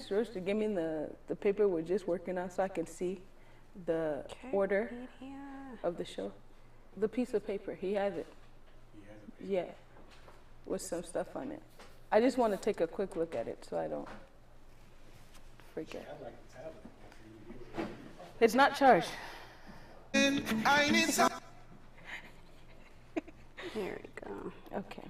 George to give me the paper we're just working on so I can see the order of the show. The piece of paper, he has it. Yeah, with some stuff on it. I just want to take a quick look at it so I don't forget. It's not charged. Here we go. Okay.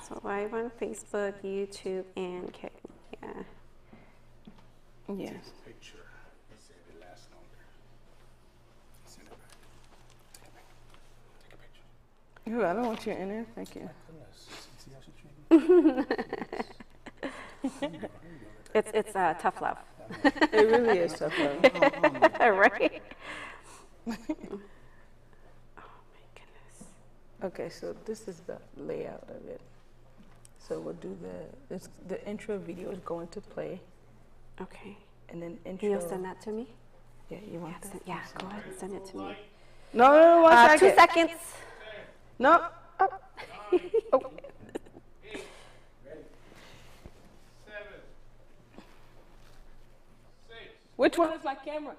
So live on Facebook, YouTube, and yeah. Yes. Picture. Let's say it lasts longer. Send it back. Take a picture. Ooh, I don't want you in there. Thank you. It's tough love. It really is tough love. Right? Oh my goodness. Okay, so this is the layout of it. So we'll do the intro video is going to play. Okay. And then Can intro. you send that to me? Yeah, you want that? Yeah, go ahead and send it to me. No, 1 second. 2 seconds. No. Oh. Oh. 7. Which one is my camera?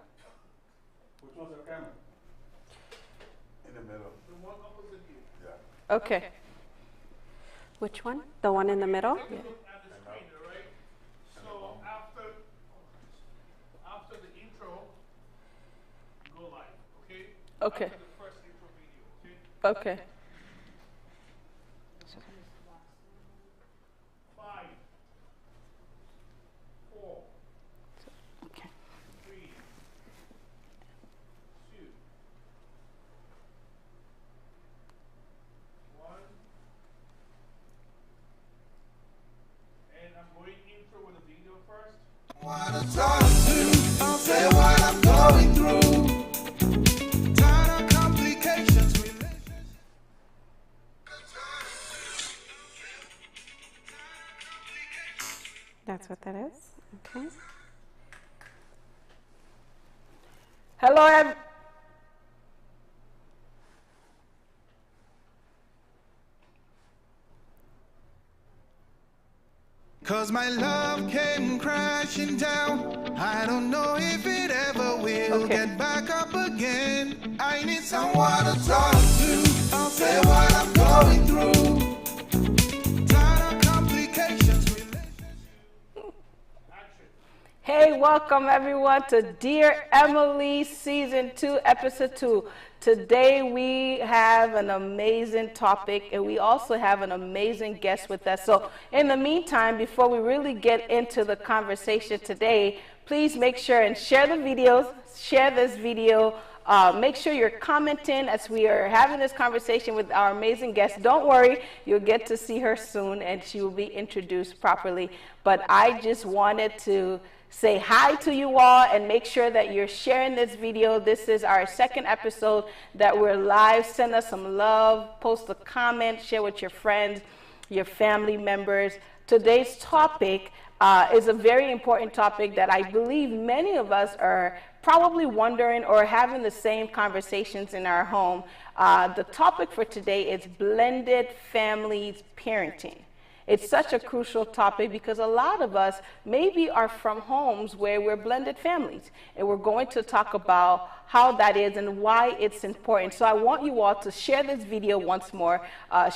Which one's the camera? In the middle. The one opposite you. Yeah. Okay. Which one? The one in the middle? Take a look at the screen, all right? So after the intro, go live, okay? Okay. After the first intro video, okay? Okay. 5, 4, Okay. 3, 2, 1. And I'm going intro with the video first. Wanna talk to, I'll say what I'm going through. Tired of complications, relations. That's what that is? Okay. Hello, Cause my love came crashing down. I don't know if it ever will get back up again. I need someone to talk to. I'll say what I'm going through. Tired of complications, relations. Hey, welcome everyone to Dear Emily Season 2, Episode 2. Today we have an amazing topic and we also have an amazing guest with us. So in the meantime, before we really get into the conversation today, please make sure and share the videos, share this video. Make sure you're commenting as we are having this conversation with our amazing guest. Don't worry, you'll get to see her soon and she will be introduced properly. But I just wanted to say hi to you all and make sure that you're sharing this video. This is our second episode that we're live. Send us some love, post a comment, share with your friends, your family members. Today's topic is a very important topic that I believe many of us are probably wondering or having the same conversations in our home. The topic for today is blended families parenting. It's such a crucial topic because a lot of us maybe are from homes where we're blended families. And we're going to talk about how that is and why it's important. So I want you all to share this video once more.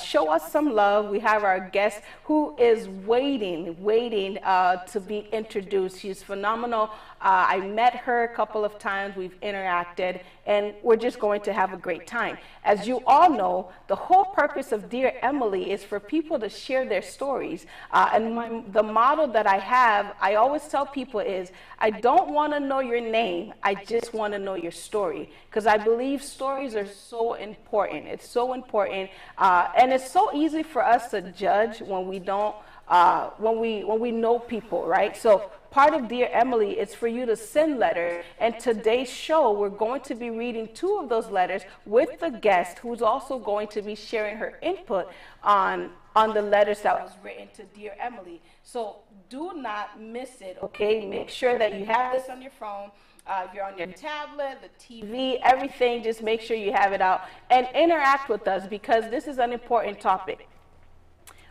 Show us some love. We have our guest who is waiting to be introduced. She's phenomenal. I met her a couple of times. We've interacted, and we're just going to have a great time. As you all know, the whole purpose of Dear Emily is for people to share their stories. The model that I have, I always tell people is, I don't want to know your name. I just want to know your story, because I believe stories are so important. It's so important, and it's so easy for us to judge when we don't. When we know people, right? So part of Dear Emily is for you to send letters, and today's show we're going to be reading 2 of those letters with the guest who's also going to be sharing her input on the letters that was written to Dear Emily. So do not miss it, okay? Make sure that you have this on your phone. If you're on your tablet, the TV, everything, just make sure you have it out and interact with us because this is an important topic.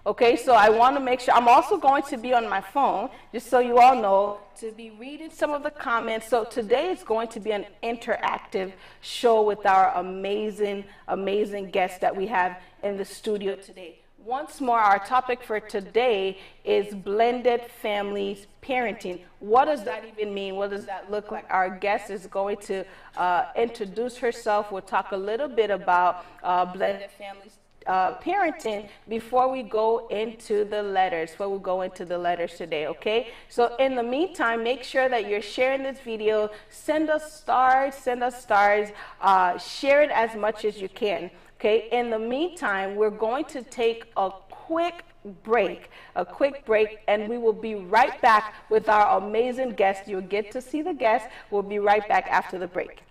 Okay, so I want to make sure, I'm also going to be on my phone, just so you all know, to be reading some of the comments. So today is going to be an interactive show with our amazing, amazing guests that we have in the studio today. Once more, our topic for today is blended families parenting. What does that even mean? What does that look like? Our guest is going to introduce herself. We'll talk a little bit about blended families parenting before we go into the letters, today, okay? So in the meantime, make sure that you're sharing this video. Send us stars, share it as much as you can, okay? In the meantime, we're going to take a quick break, and we will be right back with our amazing guest. You'll get to see the guest. We'll be right back after the break.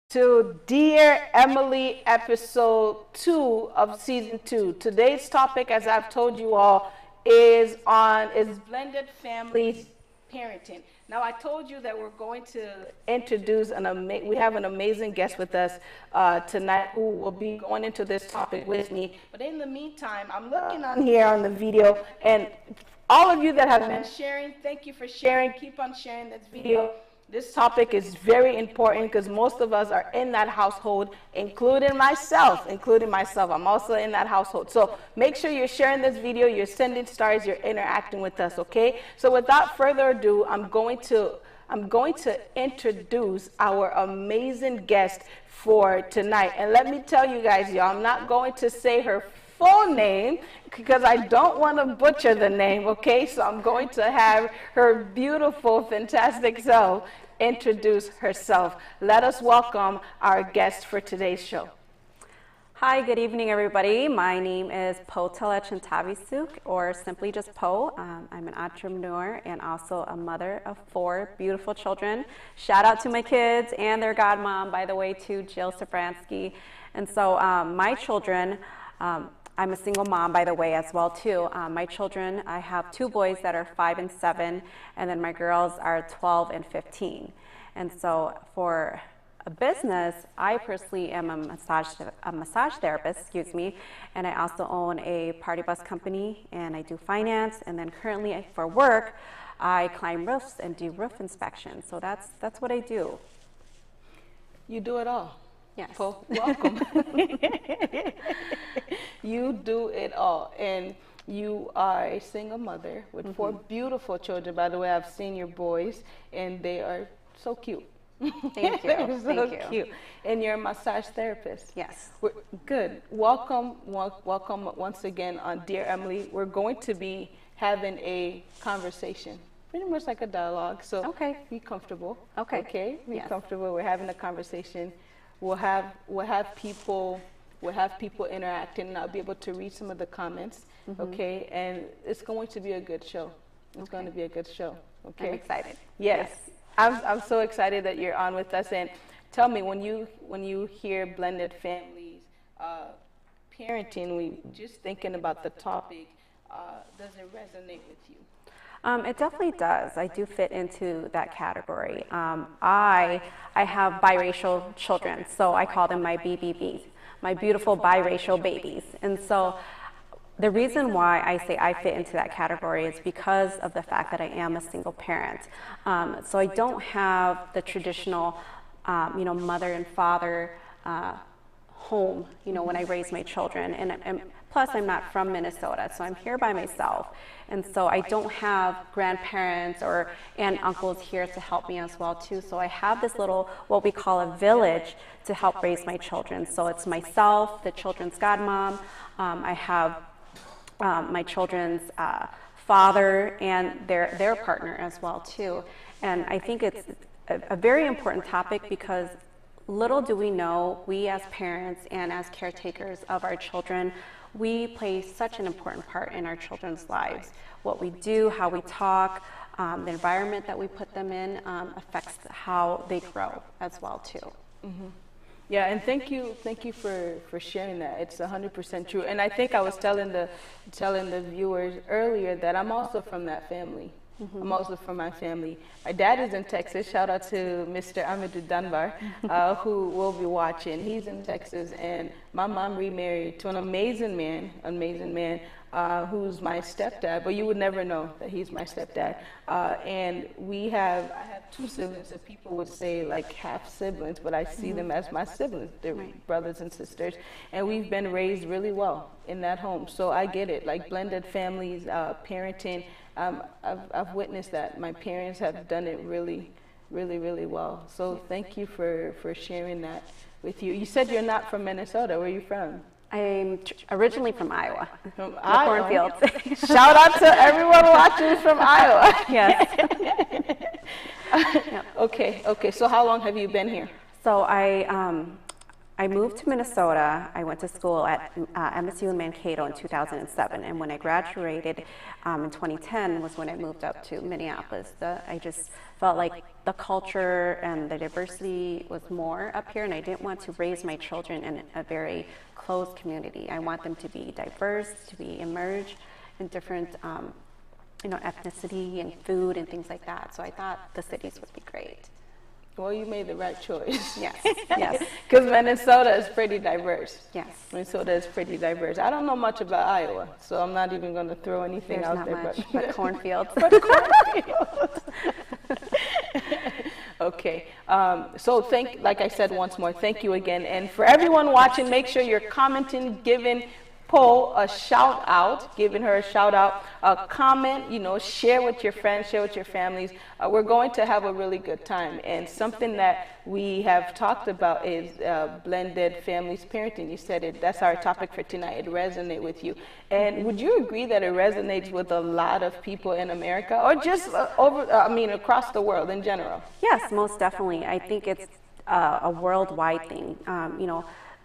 To Dear Emily, episode 2 of season 2. Today's topic, as I've told you all, is blended families parenting. Now, I told you that we're going to introduce we have an amazing guest with us tonight who will be going into this topic with me. But in the meantime, I'm looking on here on the video, and all of you that have been sharing, thank you for sharing. Keep on sharing this video. This topic is very important because most of us are in that household, including myself. I'm also in that household. So make sure you're sharing this video, you're sending stars, you're interacting with us, okay? So without further ado, I'm going to introduce our amazing guest for tonight. And let me tell you guys, y'all, I'm not going to say her full name because I don't want to butcher the name, okay? So I'm going to have her beautiful, fantastic self introduce herself. Let us welcome our guest for today's show. Hi, good evening, everybody. My name is Phothala Chanthavysouk, or simply just Po. I'm an entrepreneur and also a mother of 4 beautiful children. Shout out to my kids and their godmom, by the way, to Jill Safransky. And so my children, I'm a single mom, by the way, as well, too. My children, I have 2 boys that are 5 and 7, and then my girls are 12 and 15. And so for a business, I personally am a massage therapist, and I also own a party bus company, and I do finance, and then currently for work, I climb roofs and do roof inspections. So that's what I do. You do it all. Yes. Well, welcome. You do it all. And you are a single mother with 4 beautiful children. By the way, I've seen your boys, and they are so cute. Thank you. They're so Thank you. cute. And you're a massage therapist. Yes. Good. Welcome once again on Dear Emily. We're going to be having a conversation, pretty much like a dialogue. So Okay. be comfortable. Okay. Okay. Be Yes. comfortable. We're having a conversation. We'll have people interacting, and I'll be able to read some of the comments. Okay. And it's going to be a good show. It's going to be a good show. Okay. I'm excited. Yes. I'm so excited that you're on with us. And tell me, when you hear blended families, parenting, just thinking about the topic, does it resonate with you? It definitely does. I do fit into that category. I have biracial children, so I call them my BBBs, my beautiful biracial babies. And so the reason why I say I fit into that category is because of the fact that I am a single parent. So I don't have the traditional, mother and father home, when I raise my children. And plus, I'm not from Minnesota, so I'm here by myself. And so I don't have grandparents or aunt and uncles here to help me as well, too. So I have this little, what we call a village, to help raise my children. So it's myself, the children's godmom. I have my children's father and their partner as well, too. And I think it's a very important topic because little do we know, we as parents and as caretakers of our children, we play such an important part in our children's lives. What we do, how we talk, the environment that we put them in affects how they grow as well too. Mm-hmm. Yeah, and thank you for sharing that. It's 100% true. And I think I was telling the viewers earlier that I'm also from that family. Mm-hmm. I'm also from my family. My dad is in Texas. Shout out to Mr. Dunbar, who will be watching. He's in Texas, and my mom remarried to an amazing man, who's my stepdad. But you would never know that he's my stepdad. And I have 2 siblings that people would say like half siblings, but I see them as my siblings. They're brothers and sisters, and we've been raised really well in that home. So I get it, like blended families, parenting. I've witnessed that. My parents have done it really, really, really well. So thank you for sharing that with you. You said you're not from Minnesota. Where are you from? I'm originally from Iowa, From the Iowa. cornfields. Shout out to everyone watching from Iowa. Yes. Okay. So how long have you been here? So I moved to Minnesota. I went to school at MSU in Mankato in 2007, and when I graduated in 2010 was when I moved up to Minneapolis. I just felt like the culture and the diversity was more up here, and I didn't want to raise my children in a very closed community. I want them to be diverse, to be immersed in different ethnicity and food and things like that. So I thought the cities would be great. Well, you made the right choice. Yes, yes. Because Minnesota is pretty diverse. Yes. Minnesota is pretty diverse. I don't know much about Iowa, so I'm not even going to throw anything There's out not there. much, but cornfields. Okay. So like I said once more, thank you again. And for everyone watching, make sure you're commenting, giving Poe a shout out, giving her a shout out, a comment, share with your friends, share with your families. We're going to have a really good time. And something that we have talked about is blended families parenting. You said it, that's our topic for tonight. It resonates with you. And would you agree that it resonates with a lot of people in America, or just across the world in general? Yes, most definitely. I think it's a worldwide thing.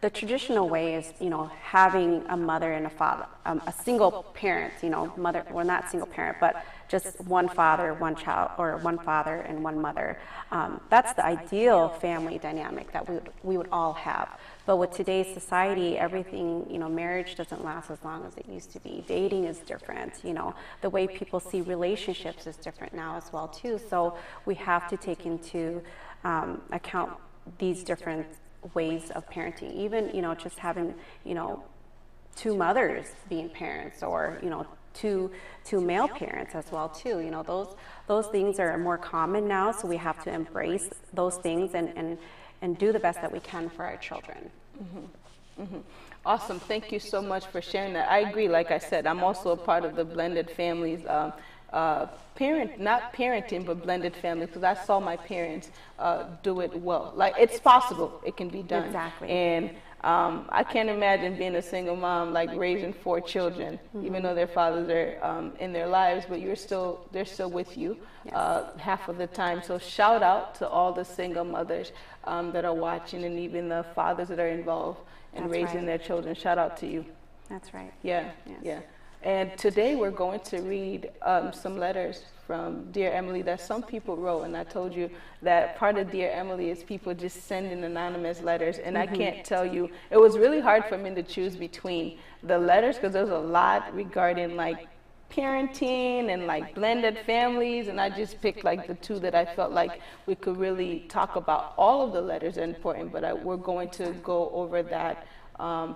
The traditional way is, having a mother and a father, a single parent, mother, well, not single parent, but just one father, one child, or one father and one mother. That's the ideal family dynamic that we would all have. But with today's society, everything, marriage doesn't last as long as it used to be. Dating is different, the way people see relationships is different now as well, too. So we have to take into account these different ways of parenting, even just having 2 mothers being parents, or two male parents as well too. Those things are more common now, so we have to embrace those things and and do the best that we can for our children. Awesome. Thank you so much for sharing that. I agree. Like I said, I'm also a part of the blended families, not parenting, but blended families, because I saw my parents do it well. Like, it's possible. It can be done. Exactly. And I can't imagine being a single mom, like raising 4 children, even though their fathers are in their lives, but they're still with you half of the time. So shout out to all the single mothers that are watching, and even the fathers that are involved in raising their children. Shout out to you. That's right. Yeah, yeah. And today we're going to read some letters from Dear Emily that some people wrote. And I told you that part of Dear Emily is people just sending anonymous letters. And I can't tell you, it was really hard for me to choose between the letters, because there's a lot regarding like parenting and like blended families, and I just picked like the 2 that I felt like we could really talk about. All of the letters are important, but we're going to go over that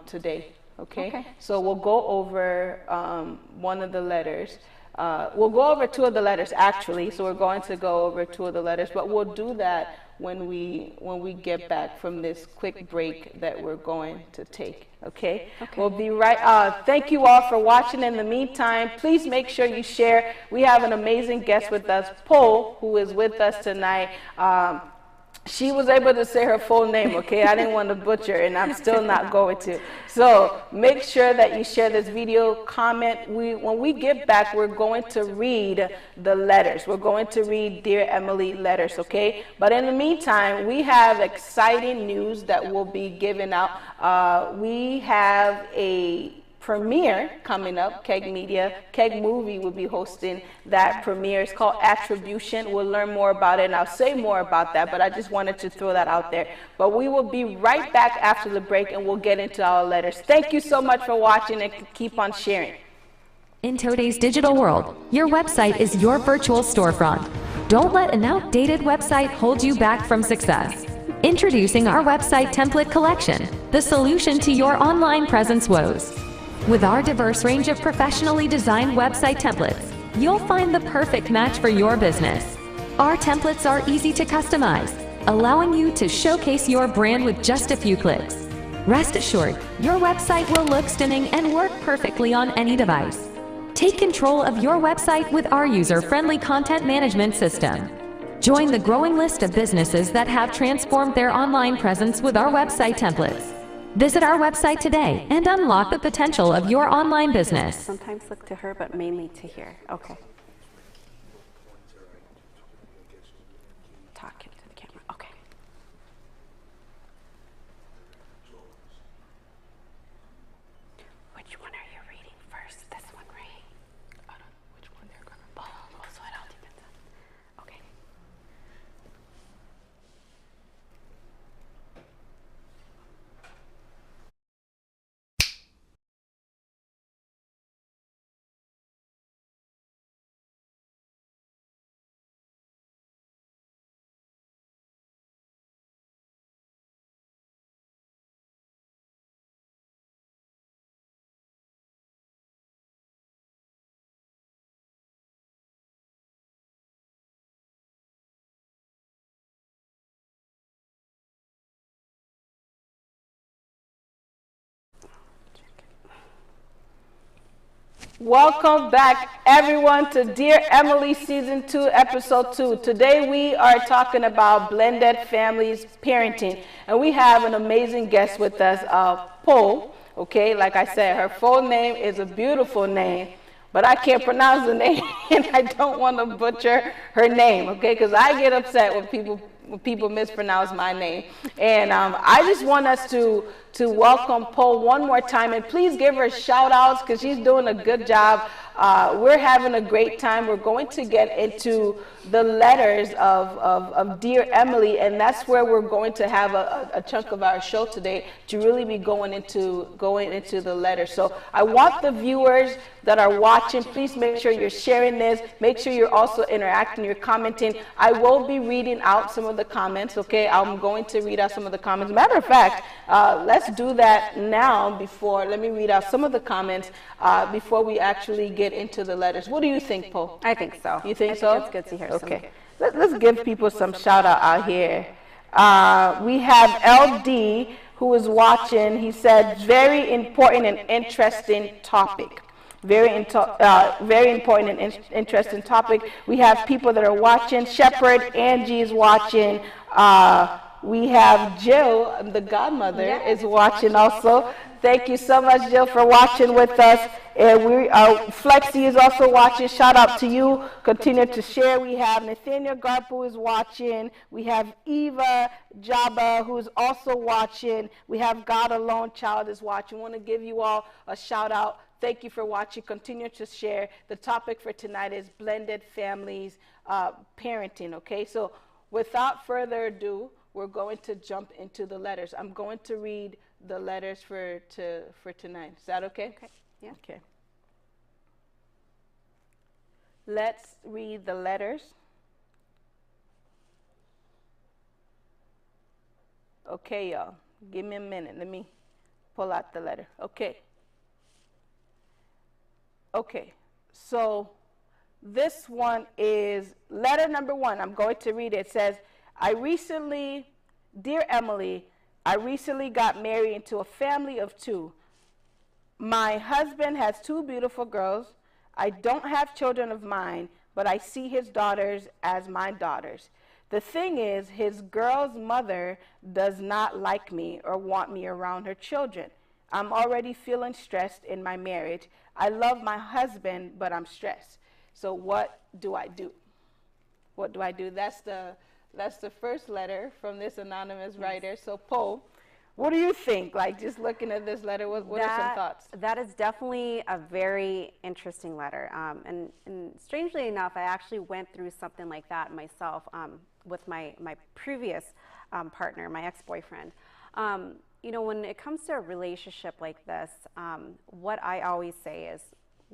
today. Okay? So we'll go over one of the letters. We'll go over 2 of the letters actually. So we're going to go over 2 of the letters, but we'll do that when we get back from this quick break that we're going to take. Okay? We'll be right. Thank you all for watching. In the meantime, please make sure you share. We have an amazing guest with us, Paul, who is with us tonight. She was able to say her full name, okay? I didn't want to butcher, and I'm still not going to. So make sure that you share this video, comment. When we get back, we're going to read the letters. We're going to read Dear Emily letters, okay? But in the meantime, we have exciting news that will be given out. We have a premiere coming up. Keg Media, Keg Movie will be hosting that premiere. It's called Attribution. We'll learn more about it, and I'll say more about that, but I just wanted to throw that out there. But we will be right back after the break, and we'll get into our letters. Thank you so much for watching, and keep on sharing. In today's digital world, your website is your virtual storefront. Don't let an outdated website hold you back from success. Introducing our website template collection, the solution to your online presence woes. With our diverse range of professionally designed website templates, you'll find the perfect match for your business. Our templates are easy to customize, allowing you to showcase your brand with just a few clicks. Rest assured, your website will look stunning and work perfectly on any device. Take control of your website with our user-friendly content management system. Join the growing list of businesses that have transformed their online presence with our website templates. Visit our website today and unlock the potential of your online business. Sometimes look to her, but mainly to here. Okay. Talk into the camera. Okay. Which one are you reading first? This one, right? I don't know which one they're going to. Oh, so it all depends on. Okay. Welcome back, everyone, to Dear Emily Season 2, Episode 2. Today we are talking about blended families parenting, and we have an amazing guest with us, Paul. Okay, like I said, her full name is a beautiful name, but I can't pronounce the name, and I don't want to butcher her name, okay, because I get upset when people mispronounce my name. And I just want us to welcome Paul one more time, and please give her shout outs because she's doing a good job. We're having a great time. We're going to get into the letters of Dear Emily, and that's where we're going to have a chunk of our show today, to really be going into the letters. So I want the viewers that are watching, please make sure you're sharing this. Make sure you're also interacting, you're commenting. I will be reading out some of the comments, okay? I'm going to read out some of the comments. Matter of fact, let's do that now let me read out some of the comments before we actually get into the letters. What do you think, Paul? I think so. You think so? It's good to hear. Okay. Let's give people some shout out here. We have LD who is watching. He said, very important and interesting topic. Very important and interesting topic. We have people that are watching. Shepherd, Angie is watching. We have Jill, the godmother, is watching also. Thank you so much, Jill, for watching with us. And Flexi is also watching. Shout out to you. Continue to share. We have Nathaniel Garpu is watching. We have Eva Jabba, who is also watching. We have God Alone Child is watching. I want to give you all a shout out. Thank you for watching. Continue to share. The topic for tonight is blended families, parenting, okay? So without further ado, we're going to jump into the letters. I'm going to read the letters for tonight. Is that okay? Okay. Yeah. Okay. Let's read the letters. Okay, y'all. Give me a minute. Let me pull out the letter. Okay. Okay. So this one is letter number 1. I'm going to read it. It says, Dear Emily, I recently got married into a family of 2. My husband has 2 beautiful girls. I don't have children of mine, but I see his daughters as my daughters. The thing is, his girl's mother does not like me or want me around her children. I'm already feeling stressed in my marriage. I love my husband, but I'm stressed. So what do I do? What do I do? That's the first letter from this anonymous writer. So, Poe, what do you think? Like, just looking at this letter, what are some thoughts? That is definitely a very interesting letter. And strangely enough, I actually went through something like that myself with my previous partner, my ex-boyfriend. You know, when it comes to a relationship like this, what I always say is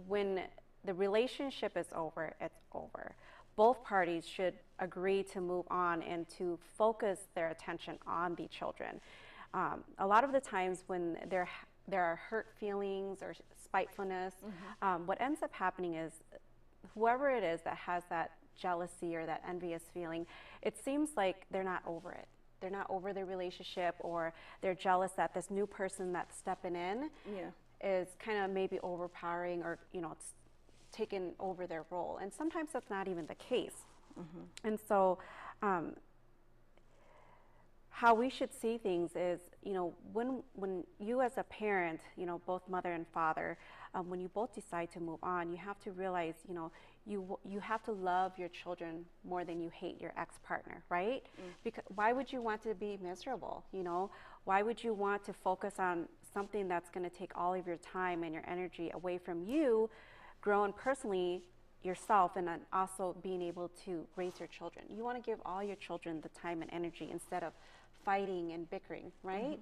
when the relationship is over, it's over. Both parties should agree to move on and to focus their attention on the children. A lot of the times when there are hurt feelings or spitefulness, what ends up happening is whoever it is that has that jealousy or that envious feeling, it seems like they're not over it. They're not over their relationship, or they're jealous that this new person that's stepping in is kind of maybe overpowering, or, you know, it's taken over their role. And sometimes that's not even the case. And so how we should see things is, you know, when you as a parent, you know, both mother and father, when you both decide to move on, you have to realize, you know, you have to love your children more than you hate your ex-partner, right? Because why would you want to be miserable, you know? Why would you want to focus on something that's going to take all of your time and your energy away from you, growing personally yourself, and then also being able to raise your children? You want to give all your children the time and energy instead of fighting and bickering, right?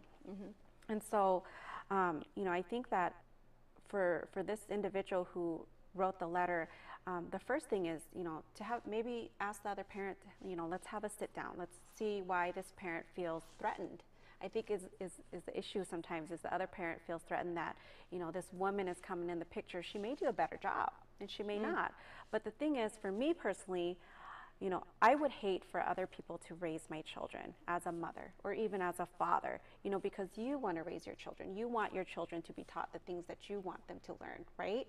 And so, you know, I think that for this individual who wrote the letter, the first thing is, you know, to have maybe ask the other parent, you know, let's have a sit down. Let's see why this parent feels threatened. I think is the issue sometimes is the other parent feels threatened that, you know, this woman is coming in the picture. She may do a better job and she may not. But the thing is, for me personally, you know, I would hate for other people to raise my children as a mother or even as a father, you know, because you want to raise your children. You want your children to be taught the things that you want them to learn, right?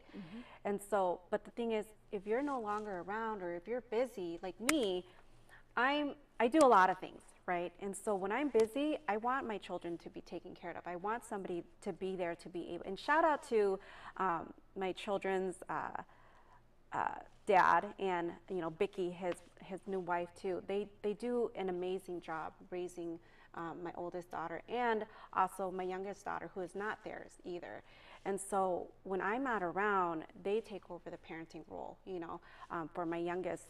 And so, but the thing is, if you're no longer around or if you're busy, like me, I do a lot of things, right? And so when I'm busy, I want my children to be taken care of. I want somebody to be there to be able, and shout out to my children's dad and, you know, Bicky, his new wife too. They do an amazing job raising my oldest daughter and also my youngest daughter, who is not theirs either. And so when I'm not around, they take over the parenting role, you know, for my youngest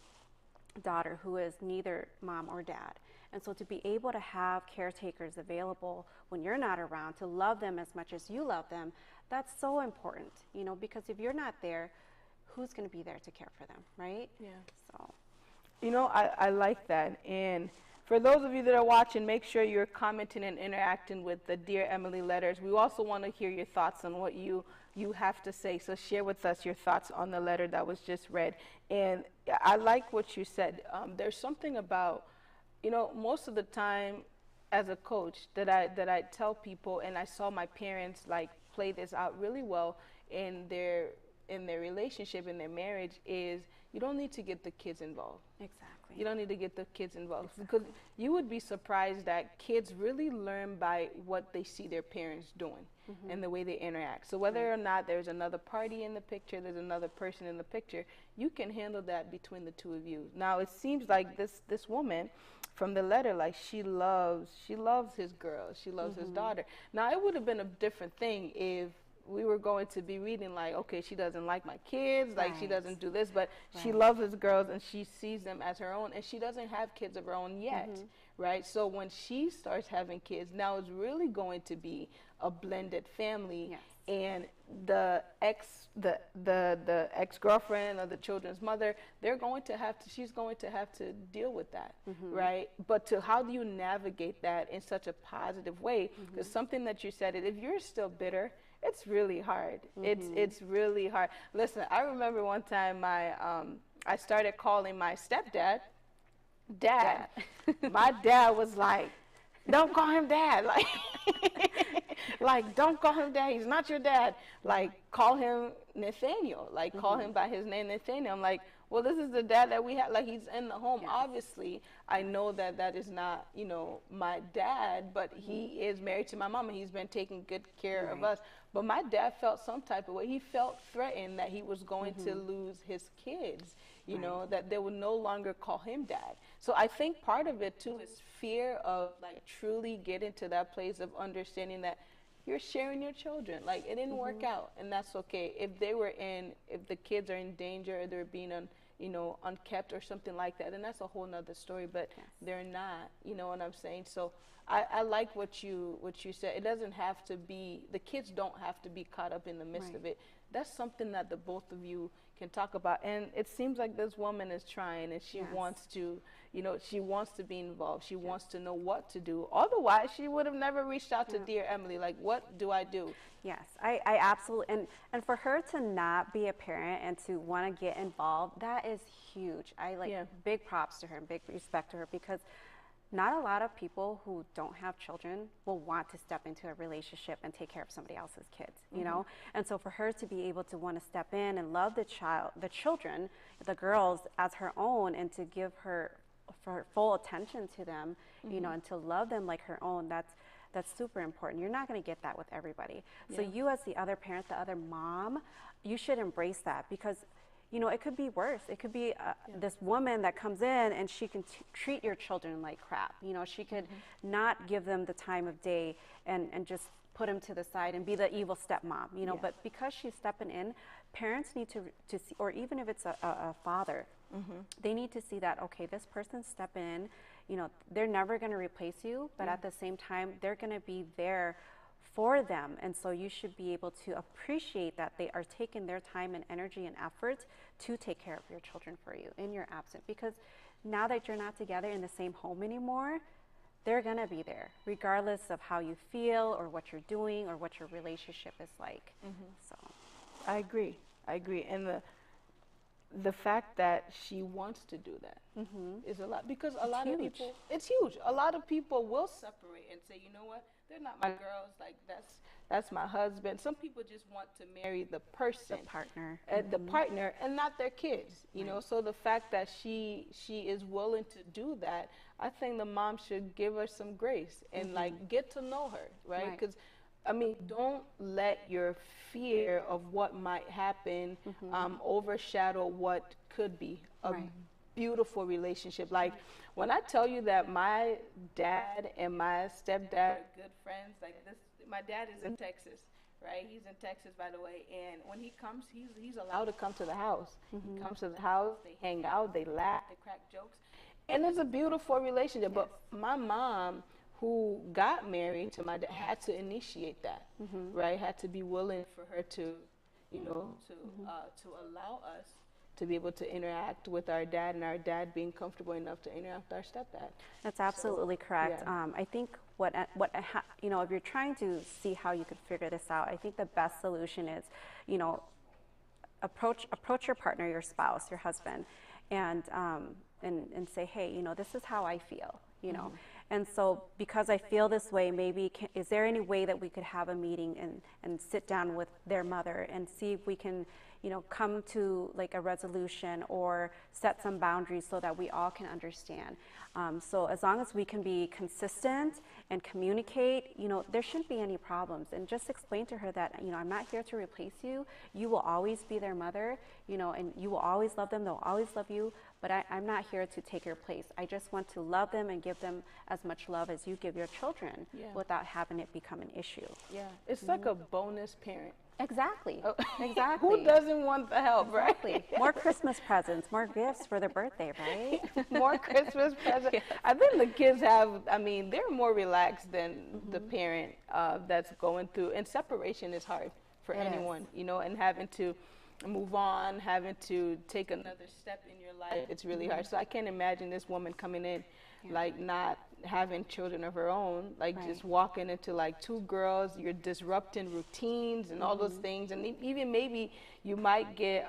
daughter, who is neither mom or dad. And so to be able to have caretakers available when you're not around, to love them as much as you love them, that's so important, you know, because if you're not there, who's going to be there to care for them, right? Yeah. So, you know, I like that. And for those of you that are watching, make sure you're commenting and interacting with the Dear Emily letters. We also want to hear your thoughts on what you have to say. So share with us your thoughts on the letter that was just read. And I like what you said. There's something about, you know, most of the time as a coach that I tell people, and I saw my parents like play this out really well in their relationship, in their marriage, is you don't need to get the kids involved. Exactly. You don't need to get the kids involved, because you would be surprised that kids really learn by what they see their parents doing and the way they interact. So whether or not there's another party in the picture, there's another person in the picture, you can handle that between the two of you. Now it seems like this woman from the letter, like she loves his girl, she loves his daughter. Now it would have been a different thing if we were going to be reading like, okay, she doesn't like my kids, like she doesn't do this, but she loves his girls and she sees them as her own, and she doesn't have kids of her own yet, right? So when she starts having kids, now it's really going to be a blended family, and the ex-girlfriend or the children's mother, she's going to have to deal with that, right? But how do you navigate that in such a positive way? Because something that you said, if you're still bitter, it's really hard. It's really hard. Listen, I remember one time I started calling my stepdad Dad. My dad was like, don't call him Dad. Like, don't call him Dad. He's not your dad. Like, call him Nathaniel. Like, call him by his name, Nathaniel. I'm like, well, this is the dad that we have. Like, he's in the home. Obviously, I know that is not, you know, my dad, but he is married to my mom, and he's been taking good care of us. But my dad felt some type of way. He felt threatened that he was going to lose his kids, you know, that they would no longer call him Dad. So I think part of it, too, is fear of, like, truly getting to that place of understanding that you're sharing your children. Like, it didn't work out, and that's okay. If the kids are in danger, or they're being unkept or something like that, and that's a whole nother story, but they're not, you know what I'm saying? So I like what you said. It doesn't have to be, the kids don't have to be caught up in the midst of it. That's something that the both of you can talk about. And it seems like this woman is trying, and she wants to, you know, she wants to be involved. She wants to know what to do. Otherwise, she would have never reached out to Dear Emily. Like, what do I do? Yes, I absolutely, and for her to not be a parent and to want to get involved, that is huge. I big props to her and big respect to her, because not a lot of people who don't have children will want to step into a relationship and take care of somebody else's kids, you know? And so for her to be able to want to step in and love the children, the girls as her own, and to give her full attention to them, you know, and to love them like her own, that's super important. You're not going to get that with everybody. So you, as the other parent, the other mom, you should embrace that, because you know, it could be worse. It could be this woman that comes in and she can treat your children like crap. You know, she could not give them the time of day and just put them to the side and be the evil stepmom, you know. But because she's stepping in, parents need to see, or even if it's a father, they need to see that, okay, this person's stepping in, you know, they're never going to replace you, but at the same time, they're going to be there for them. And so you should be able to appreciate that they are taking their time and energy and effort to take care of your children for you in your absence, because now that you're not together in the same home anymore, they're going to be there regardless of how you feel or what you're doing or what your relationship is like. So I agree. And the fact that she wants to do that is a lot, because a lot of people, it's huge. A lot of people will separate and say, you know what, they're not my girls, like that's my husband. Some people just want to marry the person, the partner, the partner, and not their kids, you know. So the fact that she is willing to do that, I think the mom should give her some grace and like get to know her, right? Because I mean, don't let your fear of what might happen overshadow what could be a beautiful relationship. Like, when I tell you that my dad and my stepdad are good friends, like this, my dad is in Texas, right? He's in Texas, by the way, and when he comes, he's allowed to come to the house. He comes to the house, they hang out, they laugh, they crack jokes, and it's a beautiful relationship. But my mom, who got married to my dad, had to initiate that, right? Had to be willing for her to, you know, to allow us to be able to interact with our dad, and our dad being comfortable enough to interact with our stepdad. That's absolutely correct. I think you know, if you're trying to see how you could figure this out, I think the best solution is, you know, approach your partner, your spouse, your husband, and and say, hey, you know, this is how I feel, you know. And so because I feel this way, maybe is there any way that we could have a meeting and sit down with their mother and see if we can, you know, come to like a resolution or set some boundaries so that we all can understand. So as long as we can be consistent and communicate, you know, there shouldn't be any problems. And just explain to her that, you know, I'm not here to replace you. You will always be their mother, you know, and you will always love them. They'll always love you. But I'm not here to take your place. I just want to love them and give them as much love as you give your children without having it become an issue. Yeah, it's like a bonus parent. Exactly. Oh. Exactly. Who doesn't want the help, Exactly. right? More Christmas presents, more gifts for their birthday, right? More Christmas presents. I think the kids have, I mean, they're more relaxed than the parent that's going through, and separation is hard for anyone, you know, and having to move on, having to take another step in your life, it's really hard. So I can't imagine this woman coming in like not having children of her own, like just walking into like two girls, you're disrupting routines and all those things. And even maybe you might get,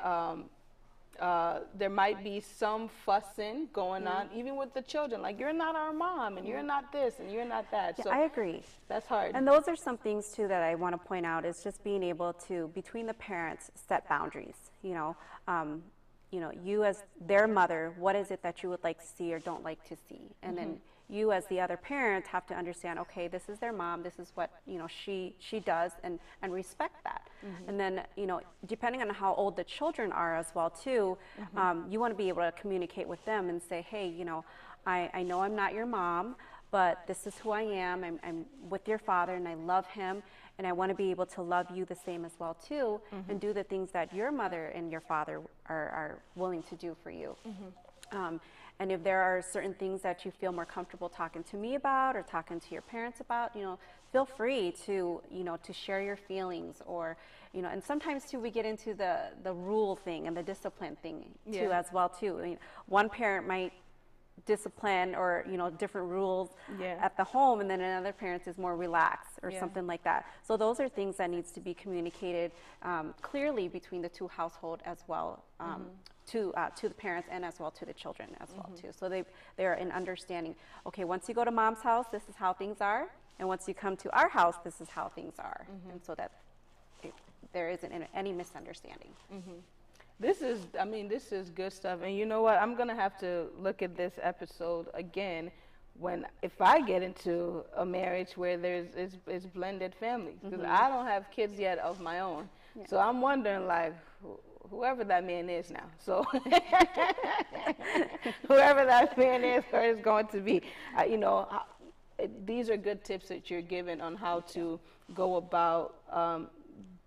there might be some fussing going on, even with the children. Like, you're not our mom, and you're not this, and you're not that. Yeah, so I agree. That's hard. And those are some things too that I want to point out is just being able to, between the parents, set boundaries. You know, you as their mother, what is it that you would like to see or don't like to see? And then you as the other parent have to understand, okay, this is their mom, this is what, you know, she does, and respect that. And then, you know, depending on how old the children are as well too, you want to be able to communicate with them and say, hey, you know, I know I'm not your mom, but this is who I am. I'm with your father and I love him, and I want to be able to love you the same as well too, and do the things that your mother and your father are willing to do for you. And if there are certain things that you feel more comfortable talking to me about or talking to your parents about, you know, feel free to, you know, to share your feelings, or, you know, and sometimes too we get into the rule thing and the discipline thing too as well too. I mean, one parent might discipline or, you know, different rules at the home, and then another parent is more relaxed or something like that. So those are things that needs to be communicated clearly between the two households as well, to the parents and as well to the children as well too. So they're in understanding, okay, once you go to mom's house, this is how things are, and once you come to our house, this is how things are, and so that there isn't any misunderstanding. This is, I mean, this is good stuff. And you know what? I'm going to have to look at this episode again if I get into a marriage where it's blended families. Because I don't have kids yet of my own. So I'm wondering, like, whoever that man is now. So whoever that man is or is going to be, you know, these are good tips that you're giving on how to go about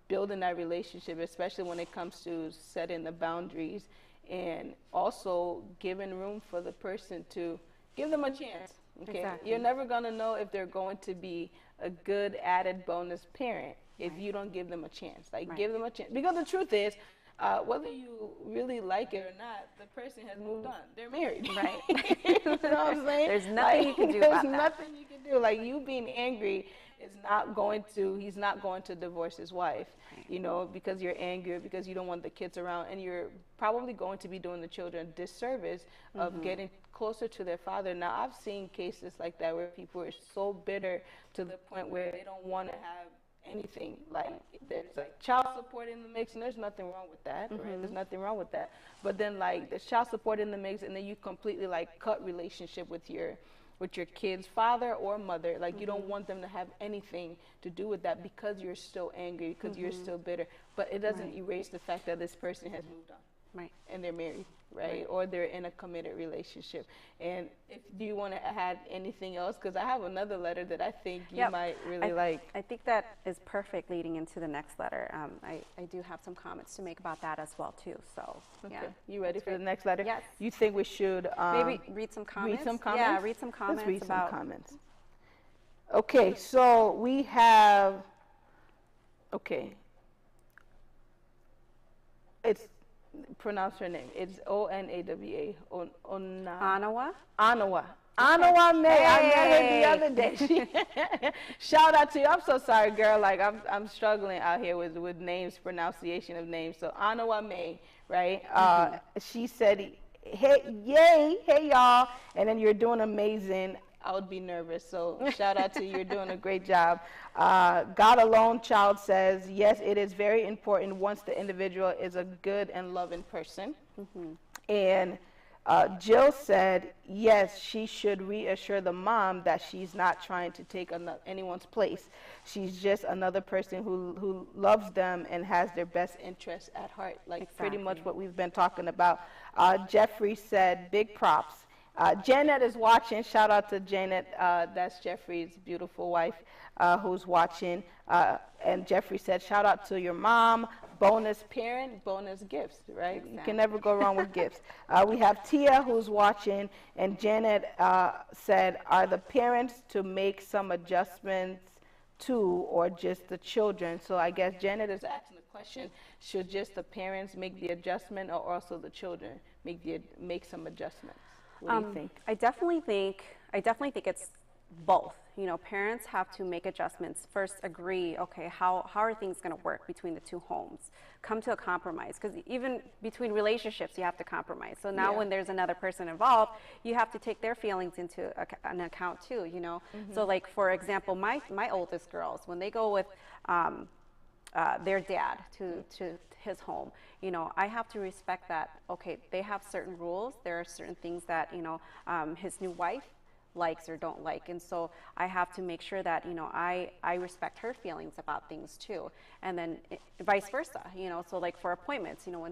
building that relationship, especially when it comes to setting the boundaries, and also giving room for the person to give them a chance. Okay, You're never gonna know if they're going to be a good added bonus parent if you don't give them a chance. Like, give them a chance, because the truth is, whether you really like it or not, the person has moved on. They're married. Right. You know what I'm saying? There's nothing you can do about that. There's nothing you can do. Like, you being angry is not going to, he's not going to divorce his wife, you know, because you're angry, because you don't want the kids around, and you're probably going to be doing the children a disservice of getting closer to their father. Now, I've seen cases like that where people are so bitter to the point where they don't want to have anything. Like, there's like child support in the mix, and there's nothing wrong with that, right? There's nothing wrong with that. But then, like, there's child support in the mix, and then you completely like cut relationship with your kid's father or mother. Like, you don't want them to have anything to do with that because you're still angry, because you're still bitter. But it doesn't erase the fact that this person has moved on. Right. And they're married, right? Or they're in a committed relationship. And do you want to add anything else? Because I have another letter that I think you might really like. I think that is perfect leading into the next letter. I do have some comments to make about that as well too. So, You ready for the next letter? Yes. You think we should maybe read some comments? Read some comments? Yeah, read some comments. Let's read some comments. Okay, so we have, it's, pronounce her name. It's Onawa. Anawa? Anawa. Anawa May. I met her the other day. Shout out to you. I'm so sorry, girl. Like, I'm struggling out here with names, pronunciation of names. So Anawa May, right? She said, hey, yay, hey y'all, and then you're doing amazing, I would be nervous. So shout out to you. You're doing a great job. God alone, child says, yes, it is very important once the individual is a good and loving person. And Jill said, yes, she should reassure the mom that she's not trying to take anyone's place. She's just another person who loves them and has their best interests at heart, like pretty much what we've been talking about. Jeffrey said, big props. Janet is watching. Shout out to Janet. That's Jeffrey's beautiful wife who's watching. And Jeffrey said, shout out to your mom. Bonus parent, bonus gifts, right? Exactly. You can never go wrong with gifts. We have Tia who's watching. And Janet said, are the parents to make some adjustments too, or just the children? So I guess Janet is asking the question, should just the parents make the adjustment, or also the children make some adjustments? What do you think? I definitely think it's both. You know, parents have to make adjustments. First, agree, okay, how are things going to work between the two homes? Come to a compromise, because even between relationships, you have to compromise. So now when there's another person involved, you have to take their feelings into an account too, you know? So like, for example, my oldest girls, when they go with their dad to his home, you know, I have to respect that, okay, they have certain rules, there are certain things that, you know, his new wife likes or don't like, and so I have to make sure that, you know, I respect her feelings about things too, and then vice versa, you know. So like for appointments, you know,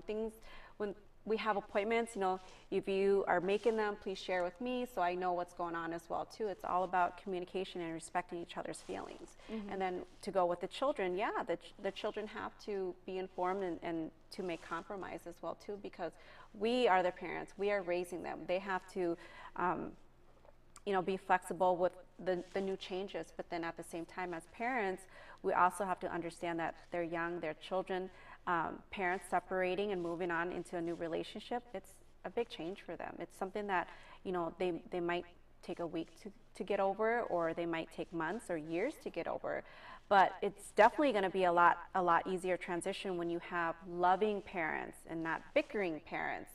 when we have appointments, you know, if you are making them, please share with me so I know what's going on as well too. It's all about communication and respecting each other's feelings. And then to go with the children, yeah, the children have to be informed and to make compromise as well too, because we are the parents, we are raising them. They have to you know, be flexible with the new changes, but then at the same time, as parents, we also have to understand that they're young, they're children. Parents separating and moving on into a new relationship, it's a big change for them. It's something that, you know, they might take a week to get over, or they might take months or years to get over. But it's definitely going to be a lot easier transition when you have loving parents and not bickering parents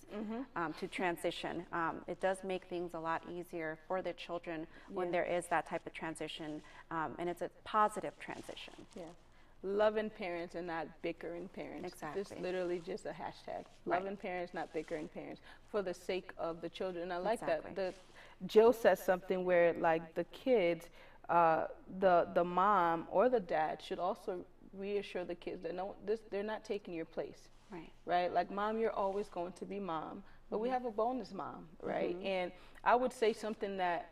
to transition. It does make things a lot easier for the children when there is that type of transition, and it's a positive transition. Yeah. Loving parents and not bickering parents. Exactly. This is literally just a hashtag. Loving parents, not bickering parents, for the sake of the children. I like that. Jill says something where, like, the kids, the mom or the dad should also reassure the kids that they're not taking your place. Right? Like, mom, you're always going to be mom, but we have a bonus mom, right? And I would say something that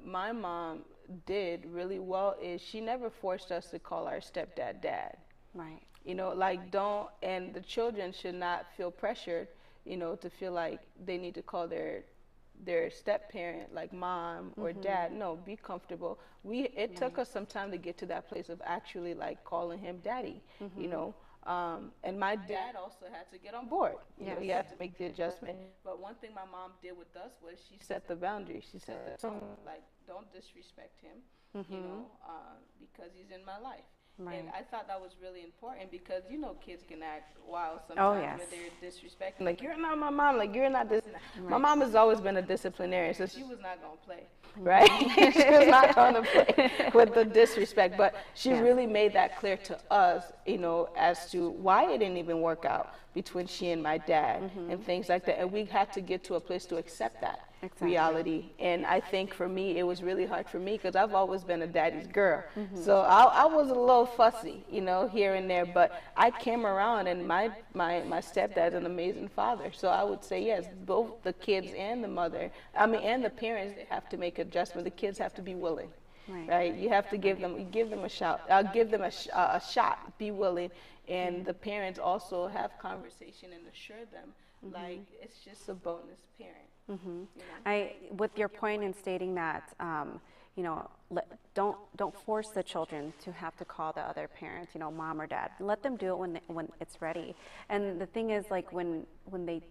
my mom did really well is she never forced us to call our stepdad dad. Right. You know, like, and the children should not feel pressured, you know, to feel like they need to call their step parent like mom or dad. No, be comfortable. It took us some time to get to that place of actually like calling him daddy, you know. And my dad also had to get on board. You know, he had to make the adjustment. But one thing my mom did with us was she set the boundary. She said, like, don't disrespect him, you know, because he's in my life. Right. And I thought that was really important because, you know, kids can act wild sometimes when they're disrespecting. Like, you're not my mom. Like, you're not this. My mom has always been a disciplinarian, so she was not going to play, right? She was not going to play with the disrespect. But she really made that clear to us, you know, as to why it didn't even work out between she and my dad and things like that. And we had to get to a place to accept that. Reality. And I think for me, it was really hard for me because I've always been a daddy's girl. So I was a little fussy, you know, here and there, but I came around and my stepdad's an amazing father. So I would say, yes, both the kids and the mother, and the parents, they have to make adjustment. The kids have to be willing. Right? You have to give them a shot. Give them a shot. Be willing, and the parents also have conversation and assure them, like, it's just a bonus parent. You know? With your point in stating that, you know, don't force the children to have to call the other parent, you know, mom or dad. Let them do it when it's ready. And the thing is, like, when they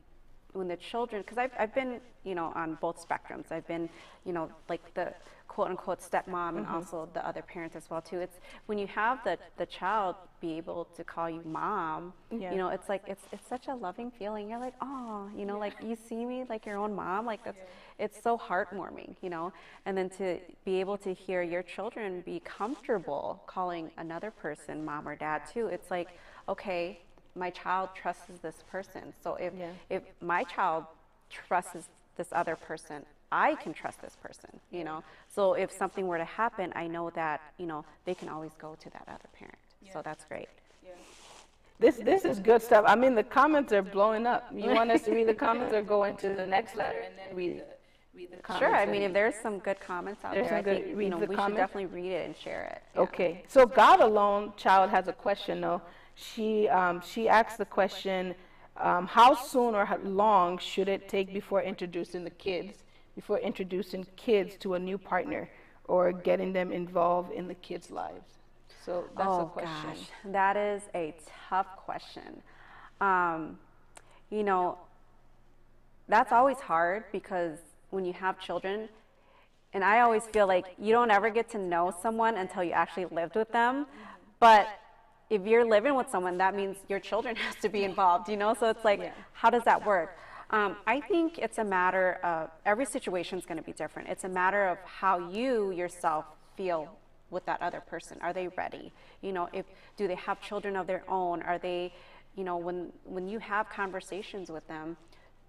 when the children, because I've been, you know, on both spectrums. I've been, you know, like the quote unquote stepmom and also the other parents as well too. It's when you have the child be able to call you mom, you know, it's like it's such a loving feeling. You're like, oh, you know, like you see me like your own mom, like that's it's so heartwarming, you know. And then to be able to hear your children be comfortable calling another person mom or dad too, it's like, okay, my child trusts this person. So if my child trusts this other person, I can trust this person, you know. So if something were to happen, I know that, you know, they can always go to that other parent. So that's great. This is good stuff. I mean, the comments are blowing up. You want us to read the comments or go into the next letter and then read the comments? Sure. I mean, if there's some good comments out there, I think, you know, we should definitely read it and share it. Yeah. Okay. So God Alone Child has a question, though. She asked the question, how soon or how long should it take before introducing kids to a new partner or getting them involved in the kids' lives? So that's a question. Gosh, that is a tough question. You know, that's always hard because when you have children, and I always feel like you don't ever get to know someone until you actually lived with them. But if you're living with someone, that means your children has to be involved, you know? So it's like, how does that work? I think it's a matter of, every situation is going to be different. It's a matter of how you yourself feel with that other person. Are they ready? You know, do they have children of their own? Are they, you know, when you have conversations with them,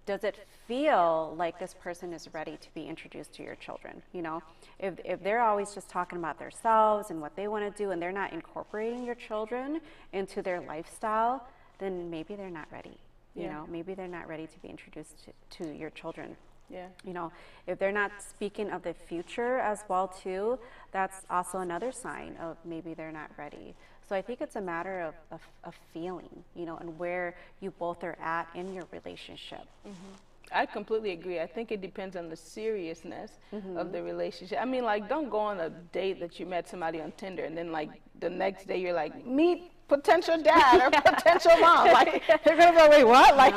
does it feel like this person is ready to be introduced to your children? You know, if they're always just talking about themselves and what they want to do and they're not incorporating your children into their lifestyle, then maybe they're not ready. You know, maybe they're not ready to be introduced to your children. Yeah. You know, if they're not speaking of the future as well too, that's also another sign of maybe they're not ready. So I think it's a matter of feeling, you know, and where you both are at in your relationship. I completely agree. I think it depends on the seriousness of the relationship. I mean, like, don't go on a date that you met somebody on Tinder and then, like, the next day you're like, meet potential dad or potential mom. Like, they're going to be like, wait, what? Like,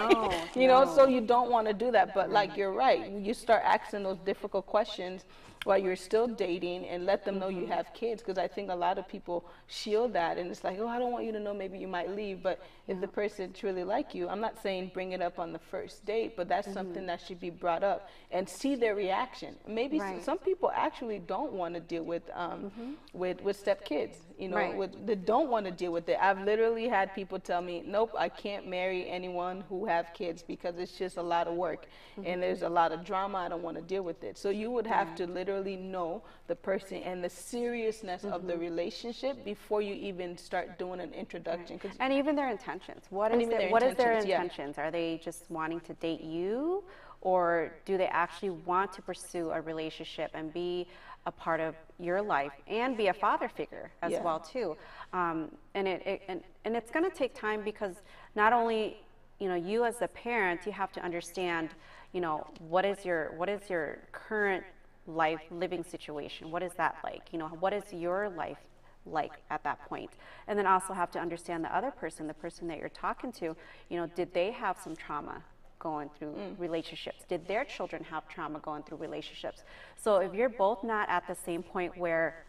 you know, so you don't want to do that. But, like, you're right. You start asking those difficult questions while you're still dating and let them know you have kids, because I think a lot of people shield that and it's like, oh, I don't want you to know, maybe you might leave. But if the person truly like you, I'm not saying bring it up on the first date, but that's something that should be brought up and see their reaction. Maybe some people actually don't want to deal with stepkids, you know, they don't want to deal with it. I've literally had people tell me, nope, I can't marry anyone who have kids because it's just a lot of work and there's a lot of drama. I don't want to deal with it. So you would have to literally know the person and the seriousness of the relationship before you even start doing an introduction. And even their intentions. What is their intentions? Are they just wanting to date you, or do they actually want to pursue a relationship and be a part of your life and be a father figure as well too? And it's going to take time, because not only, you know, you as a parent, you have to understand, you know, what is your current life living situation? What is that like? You know, what is your life like at that point? And then also have to understand the other person, the person that you're talking to, you know, did they have some trauma going through relationships? Did their children have trauma going through relationships? So if you're both not at the same point where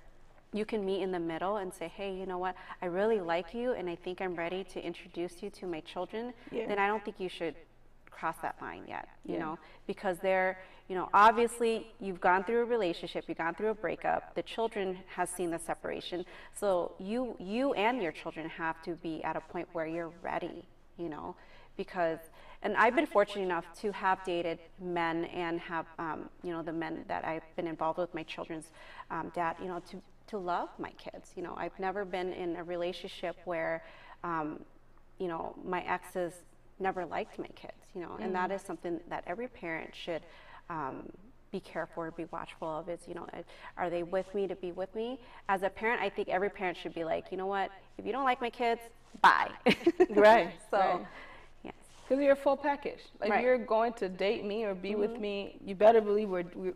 you can meet in the middle and say, hey, you know what, I really like you and I think I'm ready to introduce you to my children, then I don't think you should cross that line yet, you know, because they're, you know, obviously you've gone through a relationship, you've gone through a breakup, the children has seen the separation, so you and your children have to be at a point where you're ready, you know, because, and I've been fortunate enough to have dated men and have, you know, the men that I've been involved with, my children's dad, you know, to love my kids. You know, I've never been in a relationship where, you know, my exes never liked my kids, you know, and that is something that every parent should be careful or be watchful of, is, you know, are they with me to be with me? As a parent, I think every parent should be like, you know what, if you don't like my kids, bye. So, yes. Because you're a full package. Like, you're going to date me or be with me, you better believe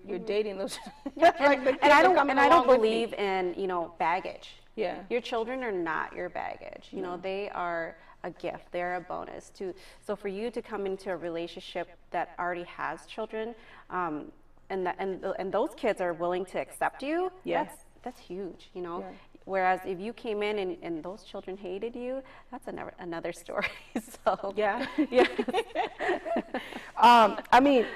you're dating those. Like, and I don't believe in, you know, baggage. Yeah. Your children are not your baggage. You know, they are a gift. They're a bonus too. So for you to come into a relationship that already has children, and those kids are willing to accept you, that's huge, you know. Yeah. Whereas if you came in and those children hated you, that's another story. So Yeah. yeah. I mean,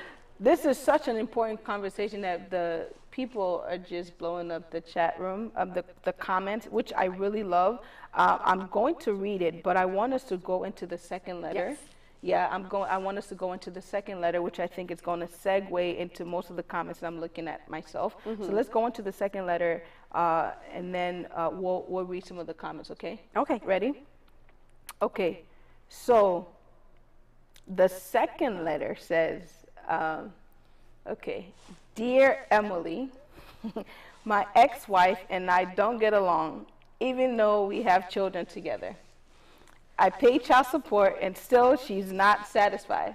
this is such an important conversation that the people are just blowing up the chat room, the comments, which I really love. I'm going to read it, but I want us to go into the second letter. Yes. Yeah, I want us to go into the second letter, which I think is going to segue into most of the comments that I'm looking at myself. So let's go into the second letter, and then we'll read some of the comments, okay? Okay. Ready? Okay. So the second letter says, okay, Dear Emily, my ex-wife and I don't get along, even though we have children together. I pay child support and still she's not satisfied.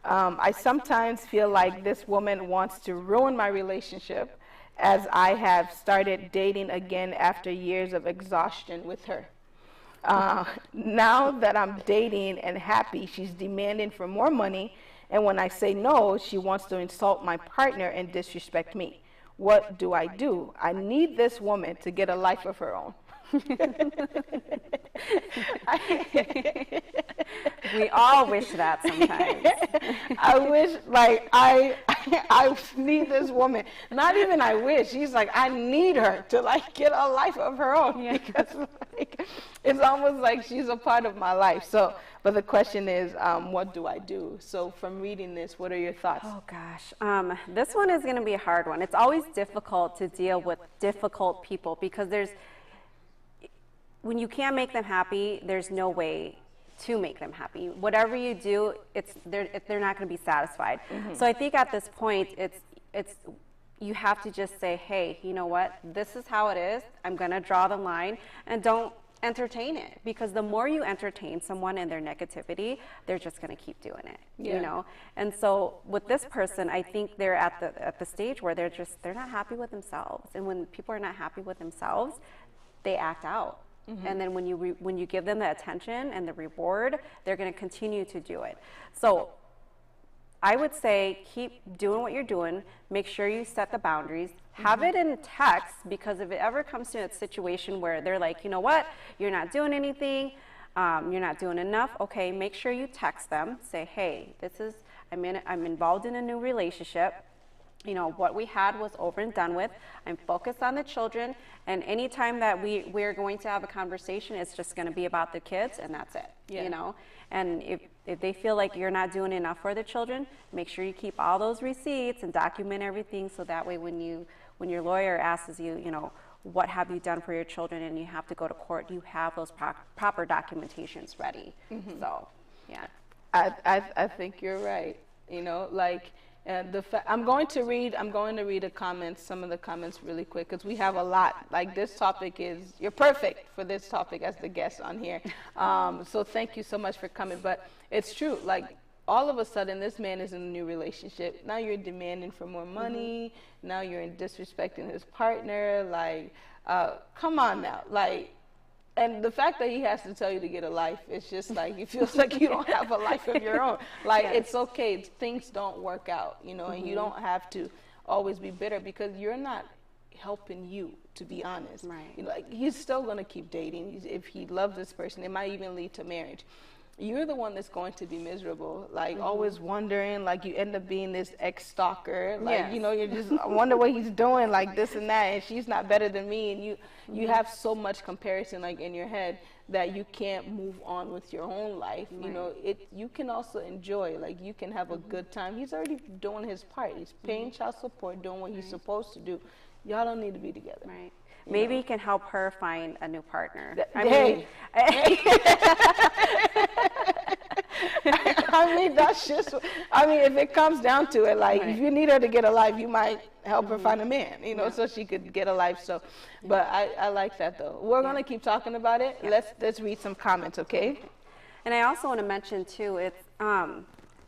I sometimes feel like this woman wants to ruin my relationship as I have started dating again after years of exhaustion with her. Now that I'm dating and happy, she's demanding for more money, and when I say no, she wants to insult my partner and disrespect me. What do? I need this woman to get a life of her own. We all wish that sometimes. I wish, like, I need this woman. Not even I wish. She's like, I need her to, like, get a life of her own. Yeah. Because, like, it's almost like she's a part of my life. So, but the question is, what do I do? So from reading this, what are your thoughts? Oh gosh, this one is going to be a hard one. It's always difficult to deal with difficult people because when you can't make them happy, there's no way to make them happy. Whatever you do, they're not going to be satisfied. So I think at this point, you have to just say, hey, you know what? This is how it is. I'm going to draw the line, and don't entertain it, because the more you entertain someone and their negativity, they're just going to keep doing it. Yeah. You know. And so with this person, I think they're at the stage where they're not happy with themselves, and when people are not happy with themselves, they act out. And then when you give them the attention and the reward, they're going to continue to do it. So I would say keep doing what you're doing. Make sure you set the boundaries. Have it in text, because if it ever comes to a situation where they're like, you know what, you're not doing anything, you're not doing enough, okay, make sure you text them. Say, hey, I'm involved in a new relationship. You know, what we had was over and done with. I'm focused on the children, and anytime that we're going to have a conversation, it's just going to be about the kids, and that's it. Yeah. You know, and if they feel like you're not doing enough for the children, make sure you keep all those receipts and document everything, so that way when your lawyer asks you, you know, what have you done for your children, and you have to go to court, you have those proper documentations ready. So, yeah. I think you're right. You know, like. I'm going to read some of the comments really quick, because we have a lot. Like, this topic you're perfect for this topic as the guest on here. So thank you so much for coming. But it's true, like, all of a sudden this man is in a new relationship. Now you're demanding for more money. Now you're disrespecting his partner. Like, come on now. Like, and the fact that he has to tell you to get a life, it's just like, it feels like you don't have a life of your own. Like, it's okay. Things don't work out, you know, and you don't have to always be bitter, because you're not helping you, to be honest. Right. You know, like, he's still going to keep dating. If he loves this person, it might even lead to marriage. You're the one that's going to be miserable, like, always wondering, like, you end up being this ex-stalker, like, you know, you just wonder what he's doing, like, this and that, and she's not better than me, and you have so much comparison, like, in your head, that you can't move on with your own life. You know, you can also enjoy, like, you can have a good time. He's already doing his part. He's paying child support, doing what he's supposed to do. Y'all don't need to be together. Right. Maybe he can help her find a new partner. I mean, that's just, I mean, if it comes down to it, like, if you need her to get a life, you might help her find a man, you know, so she could get a life. So, but I like that, though. We're going to keep talking about it. Let's read some comments, okay? And I also want to mention, too, it's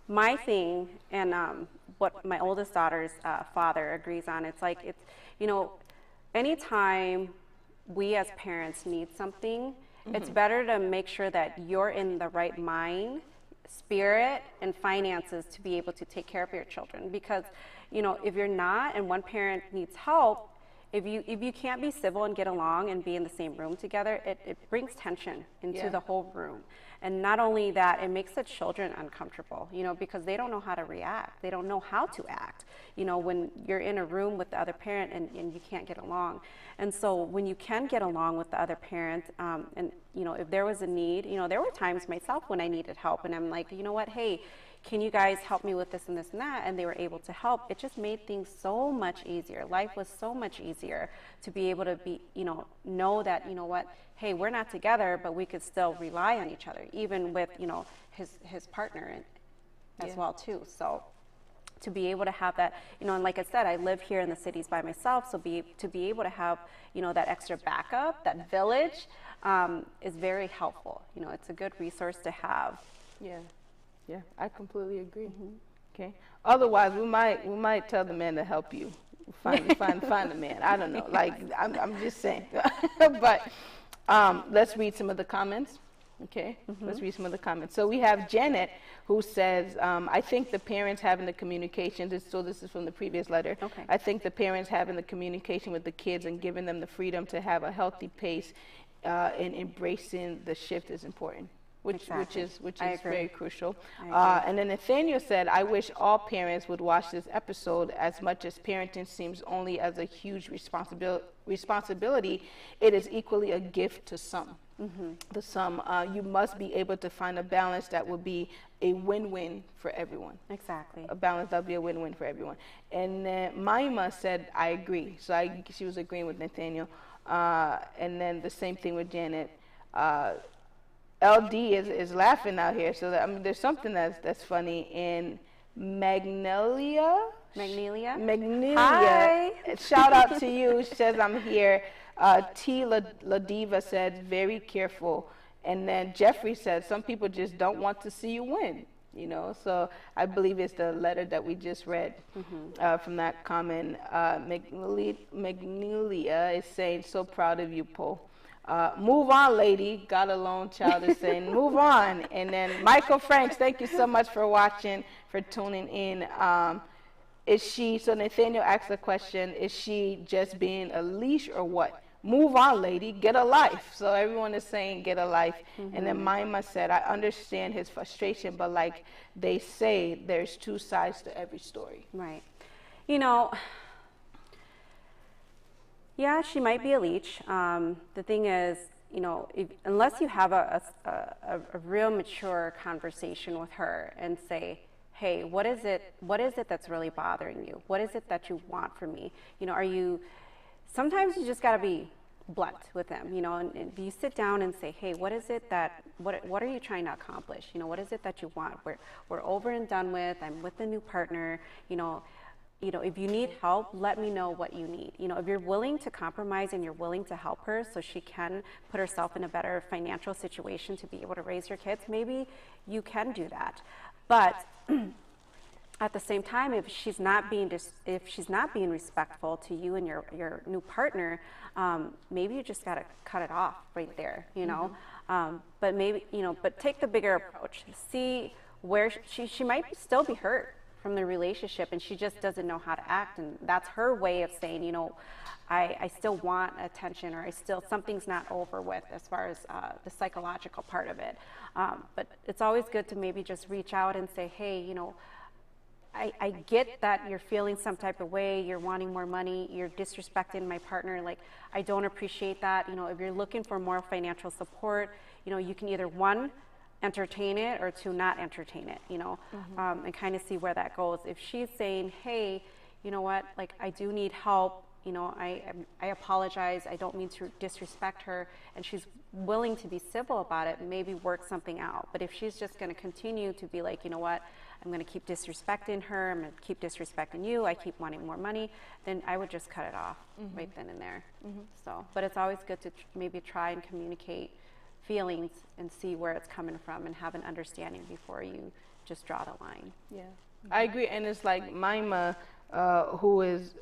my thing, and what my oldest daughter's father agrees on. It's like, you know, anytime we as parents need something, it's better to make sure that you're in the right mind, spirit, and finances to be able to take care of your children. Because, you know, if you're not and one parent needs help, if you can't be civil and get along and be in the same room together, it brings tension into the whole room. And not only that, it makes the children uncomfortable, you know, because they don't know how to react. They don't know how to act, you know, when you're in a room with the other parent and you can't get along. And so when you can get along with the other parent, and, you know, if there was a need, you know, there were times myself when I needed help and I'm like, you know what, hey, can you guys help me with this and this and that? And they were able to help. It just made things so much easier. Life was so much easier to be able to be, you know that, you know what, hey, we're not together, but we could still rely on each other, even with, you know, his partner as well too. So to be able to have that, you know, and like I said, I live here in the cities by myself, so to be able to have, you know, that extra backup, that village, is very helpful. You know, it's a good resource to have. Yeah. Yeah, I completely agree. Okay. Otherwise, we might tell the man to help you find a man. I don't know. Like I'm just saying. But let's read some of the comments. Okay. Let's read some of the comments. So we have Janet who says, I think the parents having the communication. So this is from the previous letter. Okay. I think the parents having the communication with the kids and giving them the freedom to have a healthy pace and embracing the shift is important. Which is very crucial. And then Nathaniel said, I wish all parents would watch this episode. As much as parenting seems only as a huge responsibility, it is equally a gift to some. The some. You must be able to find a balance that will be a win-win for everyone. Exactly. A balance that will be a win-win for everyone. And then Maima said, I agree. So she was agreeing with Nathaniel. And then the same thing with Janet. LD is laughing out here, so that, I mean, there's something that's funny. In Magnelia. Hi. Shout out to you. She says I'm here. T Ladiva said very careful, and then Jeffrey said some people just don't want to see you win. You know, so I believe it's the letter that we just read from that comment. Magnelia is saying so proud of you, Poe. Move on, lady. Got a lone child is saying, move on. And then Michael Franks, thank you so much for watching, for tuning in. So Nathaniel asked the question, is she just being a leash or what? Move on, lady. Get a life. So everyone is saying get a life. And then Maima said, I understand his frustration, but like they say, there's two sides to every story. Right. You know, yeah, she might be a leech. The thing is, you know, unless you have a real mature conversation with her and say, hey, what is it that's really bothering you? What is it that you want from me? You know, sometimes you just got to be blunt with them, you know, and you sit down and say, hey, what is it what are you trying to accomplish? You know, what is it that you want? We're over and done with. I'm with a new partner, you know, if you need help, let me know what you need. You know, if you're willing to compromise and you're willing to help her so she can put herself in a better financial situation to be able to raise your kids, maybe you can do that. But at the same time, if she's not being respectful to you and your new partner, maybe you just got to cut it off right there, you know. But maybe, you know, but take the bigger approach. See where she might still be hurt from the relationship and she just doesn't know how to act, and that's her way of saying, you know, I still want attention, or something's not over with as far as the psychological part of it. But it's always good to maybe just reach out and say, hey, you know, I get that you're feeling some type of way, you're wanting more money, you're disrespecting my partner, like, I don't appreciate that. You know, if you're looking for more financial support, you know, you can either, one, entertain it, or two, not entertain it, you know, and kind of see where that goes. If she's saying, hey, you know what, like, I do need help, you know, I apologize, I don't mean to disrespect her, and she's willing to be civil about it, maybe work something out. But if she's just going to continue to be like, you know what, I'm going to keep disrespecting her, I'm going to keep disrespecting you, I keep wanting more money, then I would just cut it off right then and there. So, but it's always good to maybe try and communicate feelings and see where it's coming from and have an understanding before you just draw the line. Yeah, I agree. And it's like Maima, who is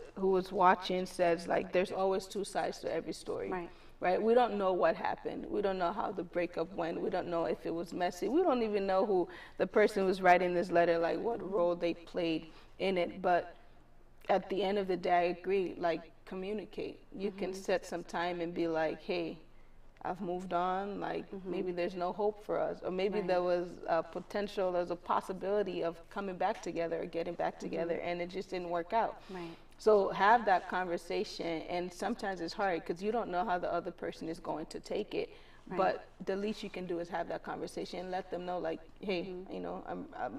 watching, says, like, there's always two sides to every story. right? We don't know what happened. We don't know how the breakup went. We don't know if it was messy. We don't even know who the person was writing this letter, like what role they played in it. But at the end of the day, I agree, like, communicate. You can set some time and be like, hey, I've moved on, like maybe there's no hope for us, or maybe there was a potential, there's a possibility of coming back together or getting back together, and it just didn't work out. Right. So have that conversation, and sometimes it's hard because you don't know how the other person is going to take it. Right. But the least you can do is have that conversation and let them know, like, hey, you know,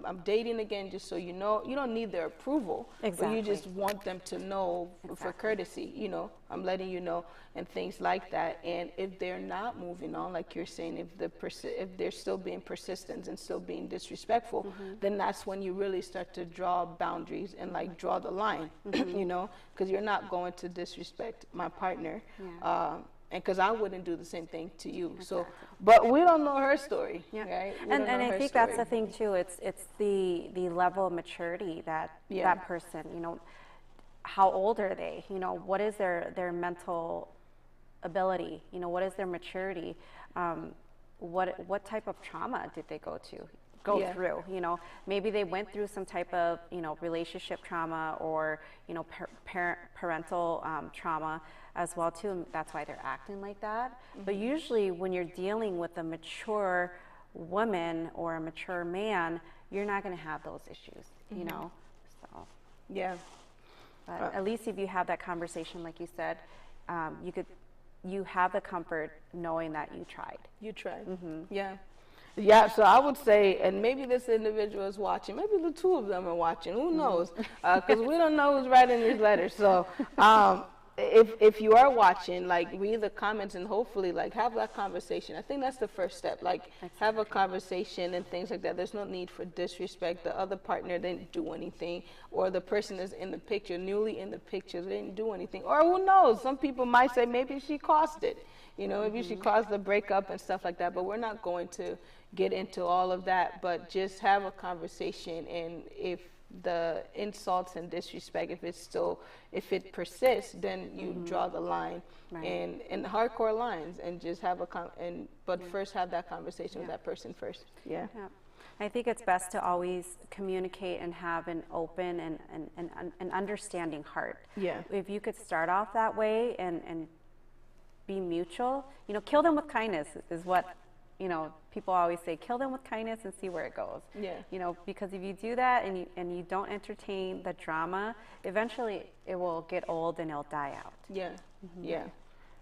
I'm dating again, just so you know. You don't need their approval, but you just want them to know for courtesy, you know, I'm letting you know, and things like that. And if they're not moving on, like you're saying, if they're still being persistent and still being disrespectful, then that's when you really start to draw boundaries and like draw the line, you know, because you're not going to disrespect my partner. And because I wouldn't do the same thing to you. Exactly. So, but we don't know her story, right? And I think that's the thing too. It's the level of maturity that that person, you know, how old are they? You know, what is their mental ability? You know, what is their maturity? What type of trauma did they go through? You know, maybe they went through some type of, you know, relationship trauma, or, you know, parental trauma as well too, and that's why they're acting like that. But usually when you're dealing with a mature woman or a mature man, you're not going to have those issues, you know. So but at least if you have that conversation, like you said, you have the comfort knowing that you tried. Yeah, so I would say, and maybe this individual is watching, maybe the two of them are watching, who knows, because we don't know who's writing these letters. So if you are watching, like, read the comments and hopefully, like, have that conversation. I think that's the first step, like, have a conversation and things like that. There's no need for disrespect. The other partner didn't do anything, or the person is in the picture, newly in the picture, they didn't do anything. Or who knows, some people might say maybe she caused it. You know, maybe she caused the breakup and stuff like that, but we're not going to get into all of that, but just have a conversation. And if the insults and disrespect, if it persists, then you draw the line, and hardcore lines, and just have first have that conversation with that person first. I think it's best to always communicate and have an open and understanding heart. If you could start off that way and be mutual, you know, kill them with kindness is what, you know, people always say, kill them with kindness and see where it goes. You know, because if you do that and you don't entertain the drama, eventually it will get old and it'll die out.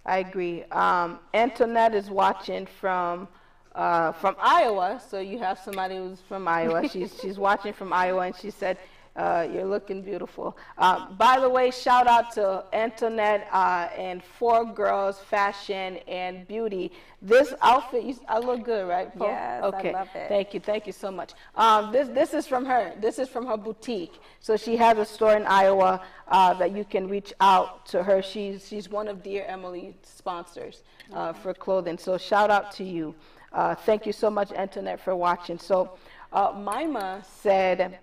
I agree. Antoinette is watching from Iowa, so you have somebody who's from Iowa. She's watching from Iowa, and she said, you're looking beautiful. By the way, shout out to Antoinette and 4 Girls Fashion and Beauty. This outfit, I look good, right, Paul? Yes, okay. I love it. Thank you so much. This is from her. This is from her boutique. So she has a store in Iowa that you can reach out to her. She's one of Dear Emily's sponsors for clothing. So shout out to you. Thank you so much, Antoinette, for watching. So Mima said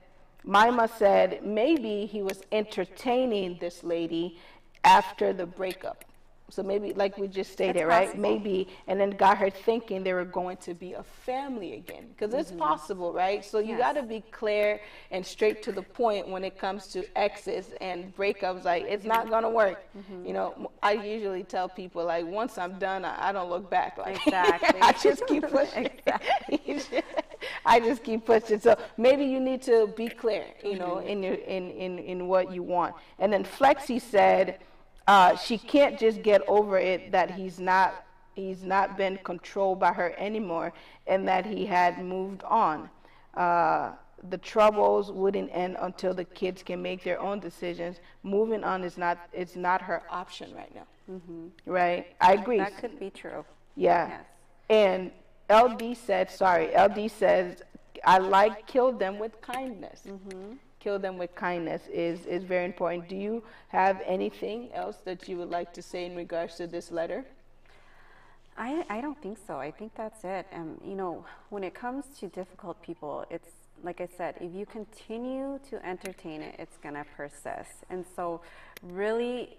maybe he was entertaining this lady after the breakup. So maybe, like we just stated, right? Maybe, and then got her thinking they were going to be a family again. Because it's possible, right? So you got to be clear and straight to the point when it comes to exes and breakups. Like, it's not going to work. You know, I usually tell people, like, once I'm done, I don't look back. Like, I just keep pushing. I just keep pushing. So maybe you need to be clear, you know, in what you want. And then Flexi said, she can't just get over it that he's not been controlled by her anymore, and that he had moved on. The troubles wouldn't end until the kids can make their own decisions. Moving on is not her option right now. Right? I agree. That could be true. Yes. And LD says, I kill them with kindness. Kill them with kindness is very important. Do you have anything else that you would like to say in regards to this letter? I don't think so. I think that's it. You know, when it comes to difficult people, it's like I said, if you continue to entertain it, it's going to persist. And so really,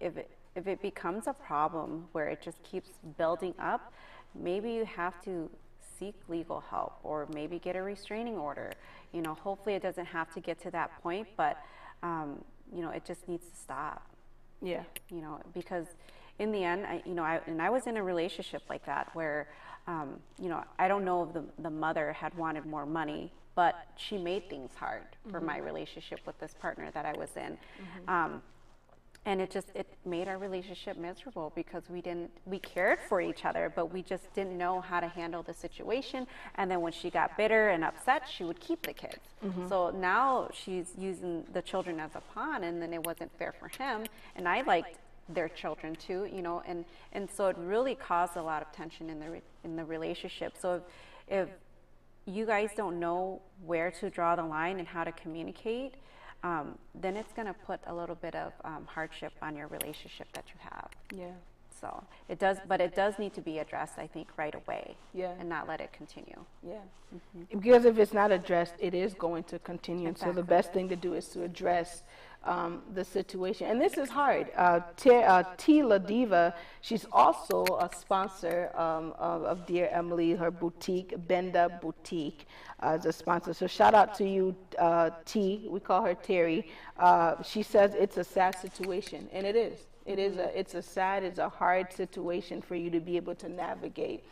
if it becomes a problem where it just keeps building up, maybe you have to seek legal help or maybe get a restraining order. You know, hopefully it doesn't have to get to that point, but you know, it just needs to stop. Yeah. You know, because in the end, I was in a relationship like that where, you know, I don't know if the mother had wanted more money, but she made things hard for my relationship with this partner that I was in. And it made our relationship miserable because we cared for each other, but we just didn't know how to handle the situation. And then when she got bitter and upset, she would keep the kids. So now she's using the children as a pawn, and then it wasn't fair for him. And I liked their children too, you know, and so it really caused a lot of tension in the relationship. So if you guys don't know where to draw the line and how to communicate, then it's going to put a little bit of hardship on your relationship that you have. Yeah. So it does, but it does need to be addressed, I think, right away. Yeah. And not let it continue. Yeah. Because if it's not addressed, it is going to continue. Exactly. So the best thing to do is to address the situation. And this is hard. T. La Diva, she's also a sponsor of Dear Emily. Her boutique, Benda Boutique, is a sponsor. So shout out to you, T. We call her Terry. She says it's a sad situation, and it is. It's a hard situation for you to be able to navigate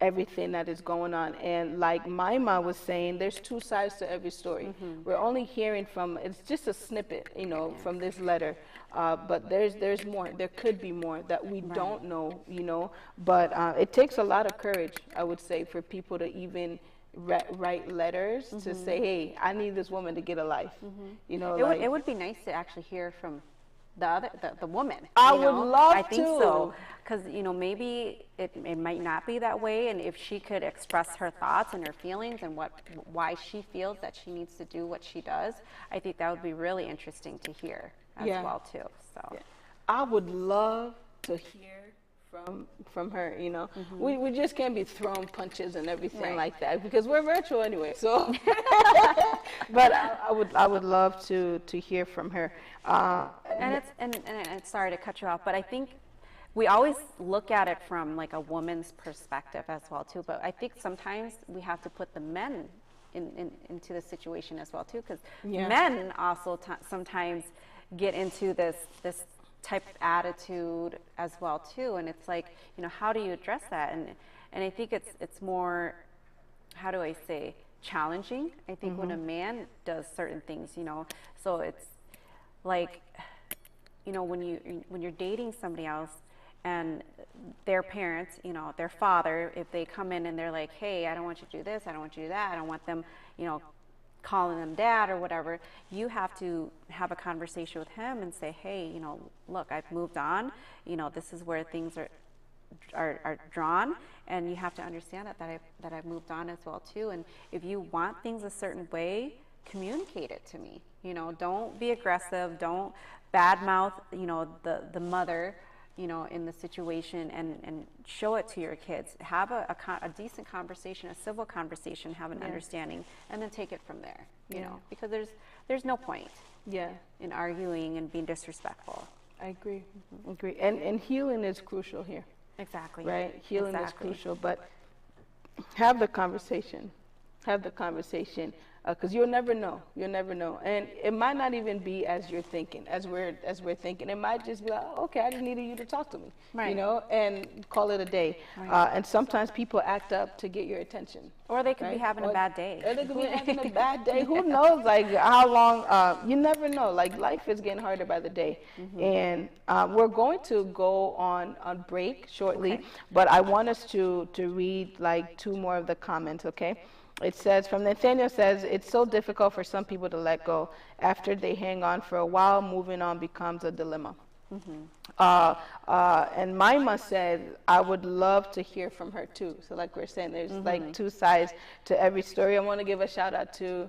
everything that is going on. And like my mom was saying, there's two sides to every story. We're only hearing from, it's just a snippet, you know, from this letter. But there's more. There could be more that we don't know, you know. But it takes a lot of courage, I would say, for people to even write letters to say, hey, I need this woman to get a life. You know, it would be nice to actually hear from the woman. I would love to. I think so, because you know, maybe it might not be that way, and if she could express her thoughts and her feelings and why she feels that she needs to do what she does, I think that would be really interesting to hear as well too. So I would love to hear from her, you know. We just can't be throwing punches and everything like that because we're virtual anyway. So, but I would love to hear from her. And sorry to cut you off, but I think we always look at it from like a woman's perspective as well too. But I think sometimes we have to put the men into the situation as well too, because men also sometimes get into this type of attitude as well too, and it's like, you know, how do you address that? And I think it's more, how do I say, challenging. I think when a man does certain things, you know, so it's like, you know, when you're dating somebody else and their parents, you know, their father, if they come in and they're like, hey, I don't want you to do this, I don't want you to do that, I don't want them, you know, calling them dad or whatever, you have to have a conversation with him and say, hey, you know, look, I've moved on, you know, this is where things are drawn, and you have to understand that I've moved on as well too. And if you want things a certain way, communicate it to me. You know, don't be aggressive, don't badmouth, you know, the mother, you know, in the situation, and show it to your kids. Have a decent conversation, a civil conversation, have an understanding, and then take it from there, you know, because there's no point in arguing and being disrespectful. I agree. Agree. And healing is crucial here. Exactly. Right? Healing is crucial, but have the conversation. Have the conversation. Because you'll never know. You'll never know. And it might not even be as you're thinking, as we're thinking. It might just be like, oh, okay, I just needed you to talk to me, you know, and call it a day. And sometimes people act up to get your attention. Or they could be having a bad day. Or they could be having a bad day. Who knows, like, how long, you never know. Like, life is getting harder by the day. And we're going to go on break shortly, but I want us to read, like, 2 more of the comments, okay? It says, from Nathaniel says, it's so difficult for some people to let go. After they hang on for a while, moving on becomes a dilemma. And Maima said, I would love to hear from her too. So like we're saying, there's like 2 sides to every story. I want to give a shout out to,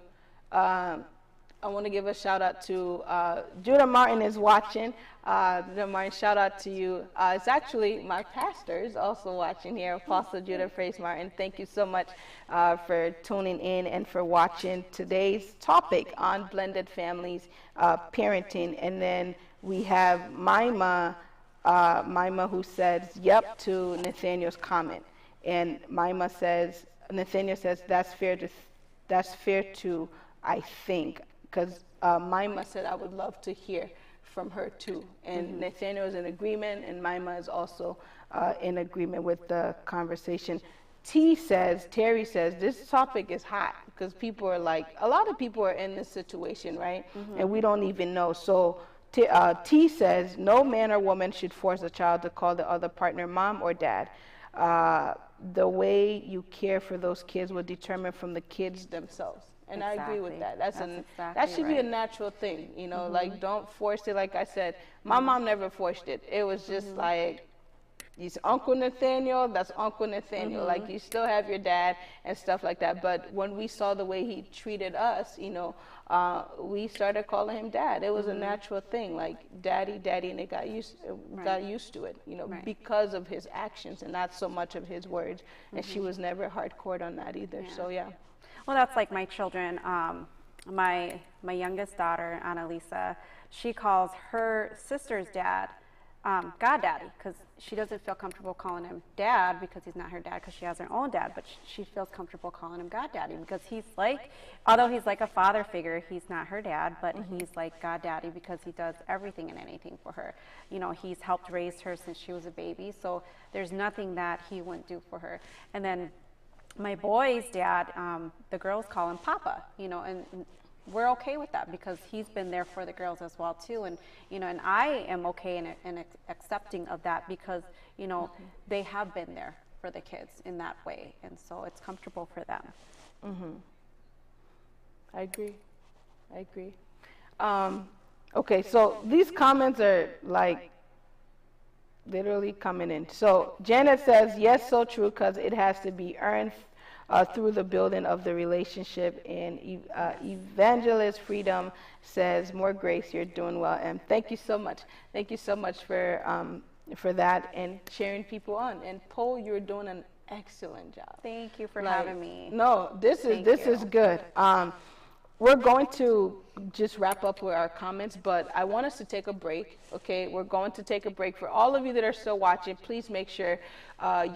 Judah Martin is watching. Judah Martin, shout out to you. It's actually my pastor is also watching here, Apostle Judah Fraser Martin. Thank you so much for tuning in and for watching today's topic on blended families, parenting. And then we have Mima, who says, yep, to Nathaniel's comment. And Nathaniel says, that's fair to, I think. Because Mima said, I would love to hear from her too. And Nathaniel is in agreement, and Mima is also in agreement with the conversation. Terry says, this topic is hot because people are like, a lot of people are in this situation, right? And we don't even know. So T says, no man or woman should force a child to call the other partner mom or dad. The way you care for those kids will determine from the kids themselves. And I agree with that. That should be a natural thing, you know, like don't force it. Like I said, my mom never forced it. It was just like, he's Uncle Nathaniel, that's Uncle Nathaniel. Like you still have your dad and stuff like that. But when we saw the way he treated us, you know, we started calling him dad. It was a natural thing, like daddy, and it got used to it, you know, because of his actions and not so much of his words. And she was never hardcore on that either. So yeah. Well, that's like my children. My youngest daughter, Annalisa, she calls her sister's dad Goddaddy, because she doesn't feel comfortable calling him dad because he's not her dad, because she has her own dad, but she feels comfortable calling him Goddaddy because he's like, although he's like a father figure, he's not her dad, but he's like Goddaddy because he does everything and anything for her. You know, he's helped raise her since she was a baby, so there's nothing that he wouldn't do for her. And then my boy's dad, the girls call him Papa, you know, and we're okay with that because he's been there for the girls as well too, and you know, and I am okay and accepting of that because you know they have been there for the kids in that way, and so it's comfortable for them. I agree. Okay, so these comments are like literally coming in. So Janet says, yes, so true, because it has to be earned through the building of the relationship. And Evangelist Freedom says, more grace, you're doing well. And thank you so much. Thank you so much for that and cheering people on. And Paul, you're doing an excellent job. Thank you for having me. No, this is good. We're going to just wrap up with our comments, but I want us to take a break, okay? We're going to take a break. For all of you that are still watching, please make sure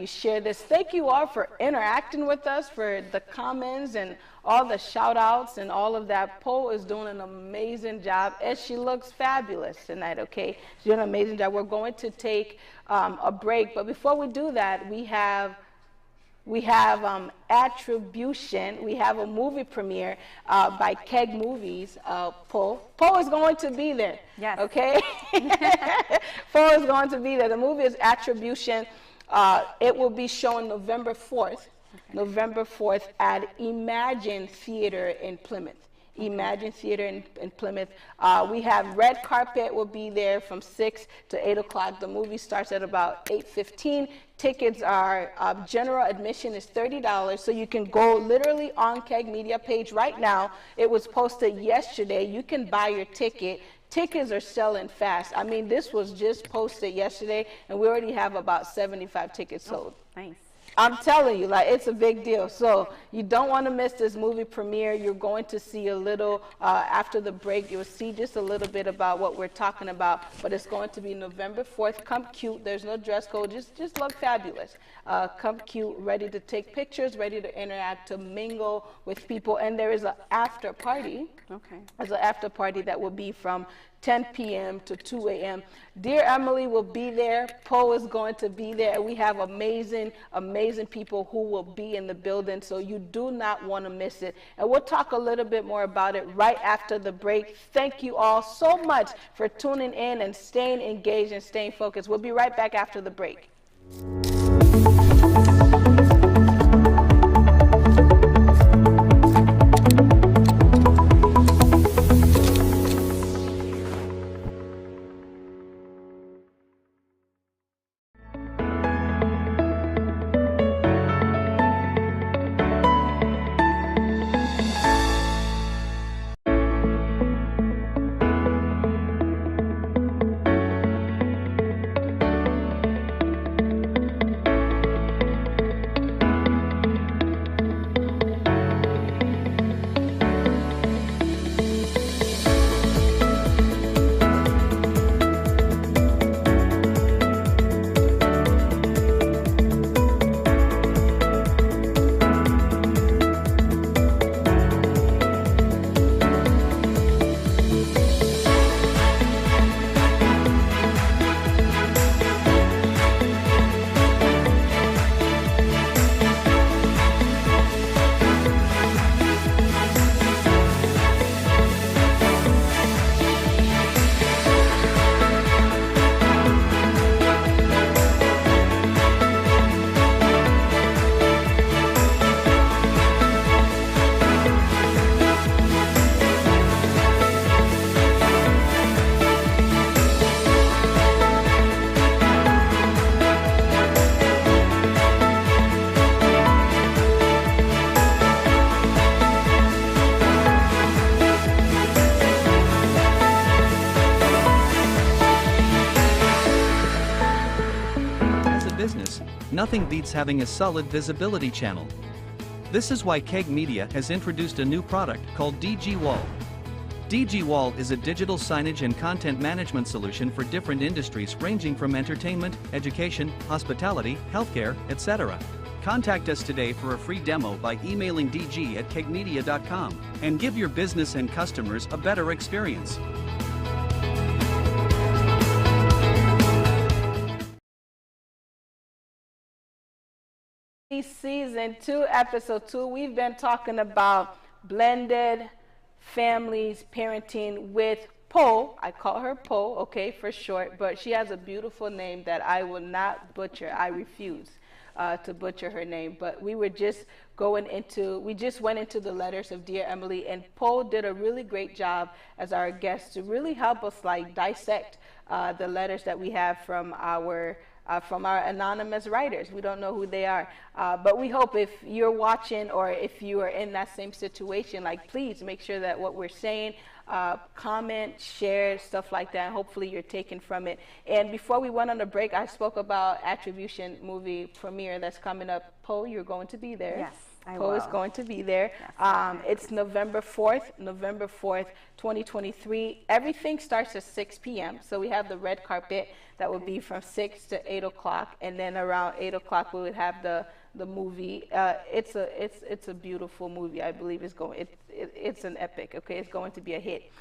you share this. Thank you all for interacting with us, for the comments and all the shout outs and all of that. Poe is doing an amazing job, and she looks fabulous tonight, okay? She's doing an amazing job. We're going to take a break, but before we do that, we have Attribution. We have a movie premiere by Keg Movies. Poe is going to be there. Yes. Okay? Poe is going to be there. The movie is Attribution. It will be shown November 4th. November 4th at Imagine Theater in Plymouth. Imagine Theater in Plymouth. We have red carpet will be there from 6 to 8 o'clock. The movie starts at about 8:15. Tickets are, general admission is $30, so you can go literally on Keg Media page right now. It was posted yesterday. You can buy your ticket. Tickets are selling fast. I mean, this was just posted yesterday, and we already have about 75 tickets sold. Nice. I'm telling you, like, it's a big deal. So you don't want to miss this movie premiere. You're going to see a little, after the break, you'll see just a little bit about what we're talking about. But it's going to be November 4th. Come cute. There's no dress code. Just look fabulous. Come cute, ready to take pictures, ready to interact, to mingle with people. And there is an after party. Okay. There's an after party that will be from 10 p.m. to 2 a.m. Dear Emily will be there. Poe is going to be there. We have amazing, amazing people who will be in the building, so you do not want to miss it. And we'll talk a little bit more about it right after the break. Thank you all so much for tuning in and staying engaged and staying focused. We'll be right back after the break. nothing beats having a solid visibility channel. This is why Keg Media has introduced a new product called DG Wall. DG Wall is a digital signage and content management solution for different industries ranging from entertainment, education, hospitality, healthcare, etc. Contact us today for a free demo by emailing dg@kegmedia.com and give your business and customers a better experience. Season 2, episode 2, we've been talking about blended families, parenting with Po. I call her Po, okay, for short, but she has a beautiful name that I will not butcher. I refuse to butcher her name. But we just went into the letters of Dear Emily, and Po did a really great job as our guest to really help us like dissect the letters that we have from our anonymous writers. We don't know who they are, but we hope if you're watching or if you are in that same situation, like please make sure that what we're saying, comment, share, stuff like that. Hopefully you're taken from it. And before we went on the break, I spoke about Attribution movie premiere that's coming up. Po, you're going to be there. Yes, I Po will. is going to be there. Yes, it's November 4th, 2023. Everything starts at 6 p.m. So we have the red carpet that will be from 6 to 8 o'clock, and then around 8 o'clock we would have the movie. It's a beautiful movie. I believe it's an epic. Okay, it's going to be a hit.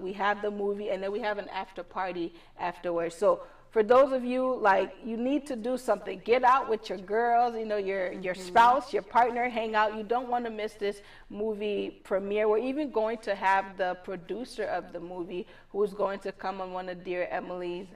We have the movie, and then we have an after party afterwards. So for those of you, like, you need to do something. Get out with your girls, you know, your spouse, your partner, hang out. You don't want to miss this movie premiere. We're even going to have the producer of the movie who's going to come on one of Dear Emily's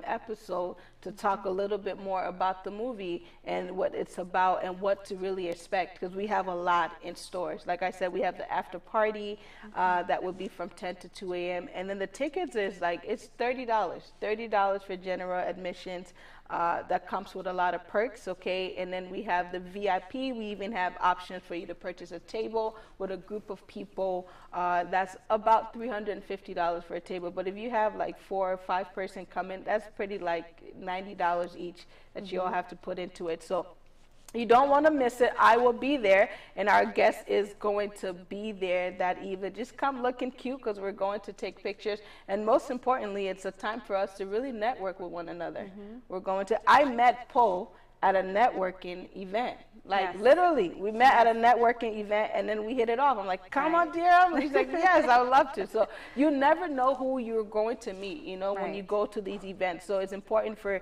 episodes to talk a little bit more about the movie and what it's about and what to really expect, because we have a lot in stores. Like I said, we have the after party that will be from 10 to 2 a.m. And then the tickets is like, it's $30 for general admissions. That comes with a lot of perks, okay? And then we have the VIP. We even have options for you to purchase a table with a group of people. That's about $350 for a table. But if you have like 4 or 5 person come in, that's pretty like $90 each that you all have to put into it. So you don't want to miss it. I will be there, and our guest is going to be there that evening. Just come looking cute, because we're going to take pictures. And most importantly, it's a time for us to really network with one another. I met Po at a networking event. Like, Yes. literally, we met at a networking event, and then we hit it off. I'm like, come on, dear Emily. She's like, yes, I would love to. So you never know who you're going to meet, you know, when you go to these events. So it's important for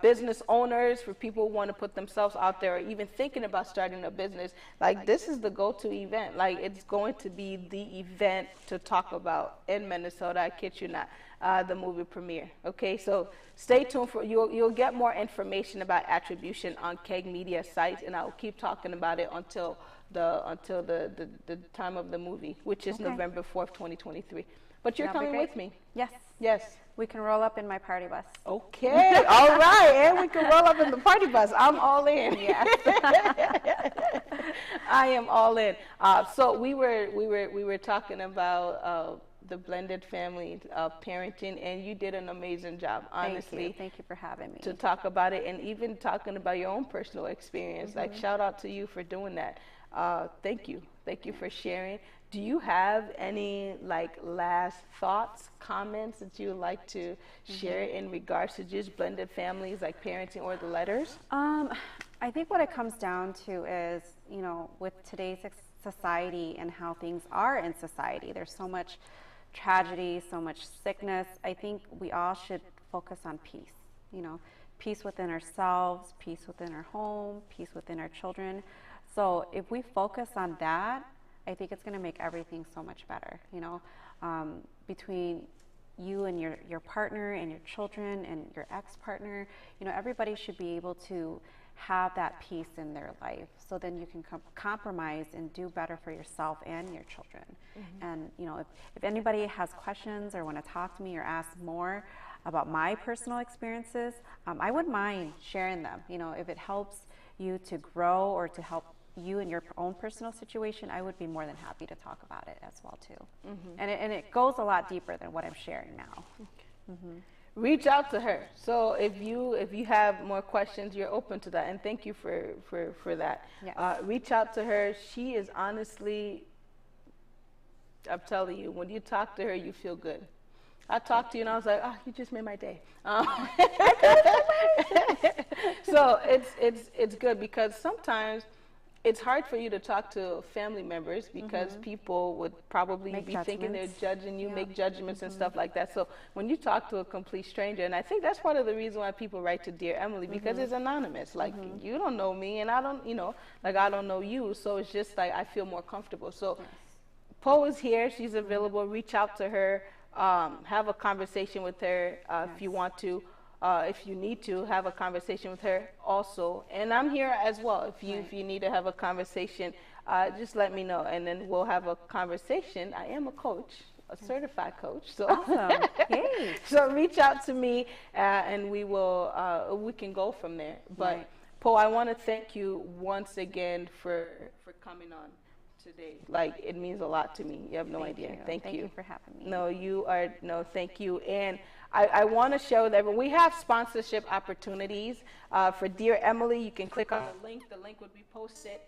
business owners, for people who want to put themselves out there, or even thinking about starting a business. Like, this is the go-to event. Like, it's going to be the event to talk about in Minnesota. I kid you not. The movie premiere. Okay, so stay tuned for you'll get more information about Attribution on Keg Media site, and I'll keep talking about it until the time of the movie, which is November 4th, 2023. But you're That'll be coming great. with me. Yes. Yes. We can roll up in my party bus. Okay. All right. And we can roll up in the party bus. I'm all in. Yes. I am all in. So we were talking about the blended family parenting, and you did an amazing job, honestly. Thank you for having me. To talk about it, and even talking about your own personal experience. Like, shout out to you for doing that. Thank you for sharing. Do you have any like last thoughts, comments that you would like to share in regards to just blended families, like parenting or the letters? I think what it comes down to is, you know, with today's society and how things are in society, there's so much tragedy, so much sickness. I think we all should focus on peace, you know, peace within ourselves, peace within our home, peace within our children. So if we focus on that, I think it's going to make everything so much better, you know, between you and your partner and your children and your ex-partner. You know, everybody should be able to have that peace in their life, so then you can compromise and do better for yourself and your children. And, you know, if anybody has questions or want to talk to me or ask more about my personal experiences, I wouldn't mind sharing them. You know, if it helps you to grow or to help you in your own personal situation, I would be more than happy to talk about it as well too. And it goes a lot deeper than what I'm sharing now. reach out to her. So if you have more questions, you're open to that, and thank you for that. Yes. Reach out to her. She is honestly, I'm telling you, when you talk to her, you feel good. I talked to you and I was like, oh, you just made my day. So it's good, because sometimes it's hard for you to talk to family members, because people would probably be thinking they're judging you, make judgments and stuff like that. So when you talk to a complete stranger, and I think that's part of the reason why people write to Dear Emily, because it's anonymous. Like, you don't know me, and I don't, like, I don't know you. So it's just like, I feel more comfortable. So Poe is here. She's available. Reach out to her. Have a conversation with her if you want to. If you need to, have a conversation with her also. And I'm here as well. If you need to have a conversation, just let me know, and then we'll have a conversation. I am a coach, a certified coach. So, awesome. Yay. So reach out to me, and we can go from there. But Poe, I want to thank you once again for coming on today. Like, it means a lot to me. You have no idea. Thank you for having me. Thank you. And I want to share with everyone, we have sponsorship opportunities for Dear Emily. You can click on the link. The link would be posted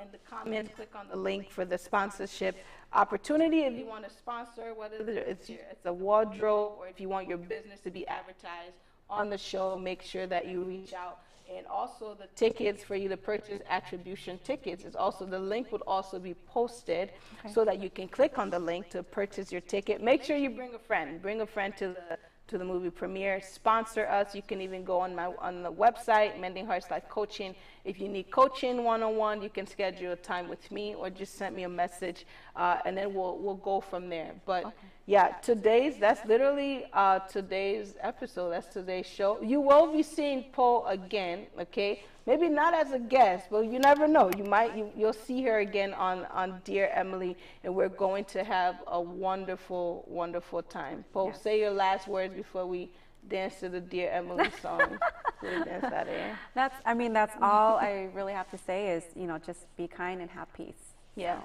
in the comments. Click on the link for the sponsorship opportunity. If you want to sponsor, whether it's a wardrobe, or if you want your business to be advertised on the show, make sure that you reach out. And also the tickets for you to purchase attribution tickets is also, the link would also be posted so that you can click on the link to purchase your ticket. Make sure you bring a friend. Bring a friend to the movie premiere. Sponsor us. You can even go on the website, Mending Hearts Life Coaching. If you need coaching one-on-one, you can schedule a time with me, or just send me a message, and then we'll go from there. But yeah, that's literally today's episode. That's today's show. You will be seeing Poe again, okay? Maybe not as a guest, but you never know. You'll see her again on Dear Emily, and we're going to have a wonderful, wonderful time. Poe, say your last words before we dance to the Dear Emily song. Dance out of here. That's all I really have to say is, just be kind and have peace. Yeah.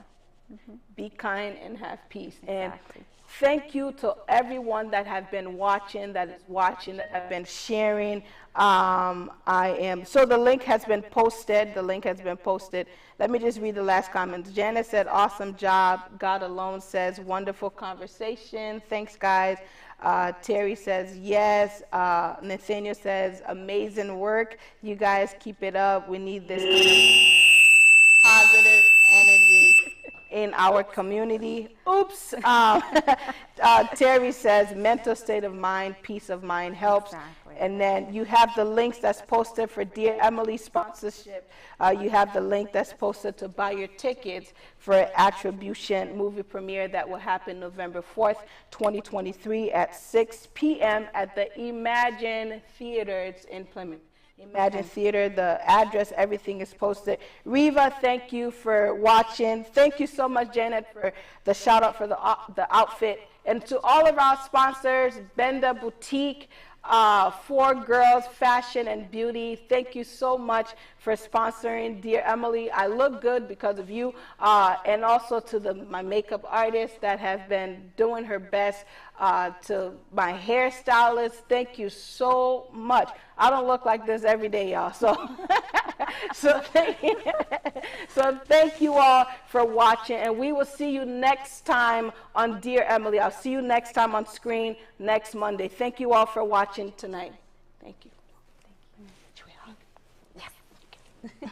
So. Be kind and have peace. Exactly. And thank you to everyone that have been watching, that have been sharing. So the link has been posted. Let me just read the last comments. Janice said, awesome job. God alone says, wonderful conversation. Thanks, guys. Terry says, yes. Nathaniel says, amazing work. You guys keep it up. We need this kind of positive energy in our community. Oops. Terry says, mental state of mind, peace of mind helps. Exactly. And then you have the links that's posted for Dear Emily sponsorship. You have the link that's posted to buy your tickets for Attribution movie premiere that will happen November 4th, 2023 at 6 p.m. at the Imagine Theater. It's in Plymouth. Imagine Theater, the address, everything is posted. Riva, thank you for watching. Thank you so much, Janet, for the shout out for the outfit. And to all of our sponsors, Benda Boutique, 4 Girls Fashion and Beauty, thank you so much for sponsoring Dear Emily. I look good because of you. And also to my makeup artist that have been doing her best. To my hairstylist, thank you so much. I don't look like this every day, y'all. So, thank you all for watching, and we will see you next time on Dear Emily. I'll see you next time on screen next Monday. Thank you all for watching tonight. Thank you. Should we hug? Yes.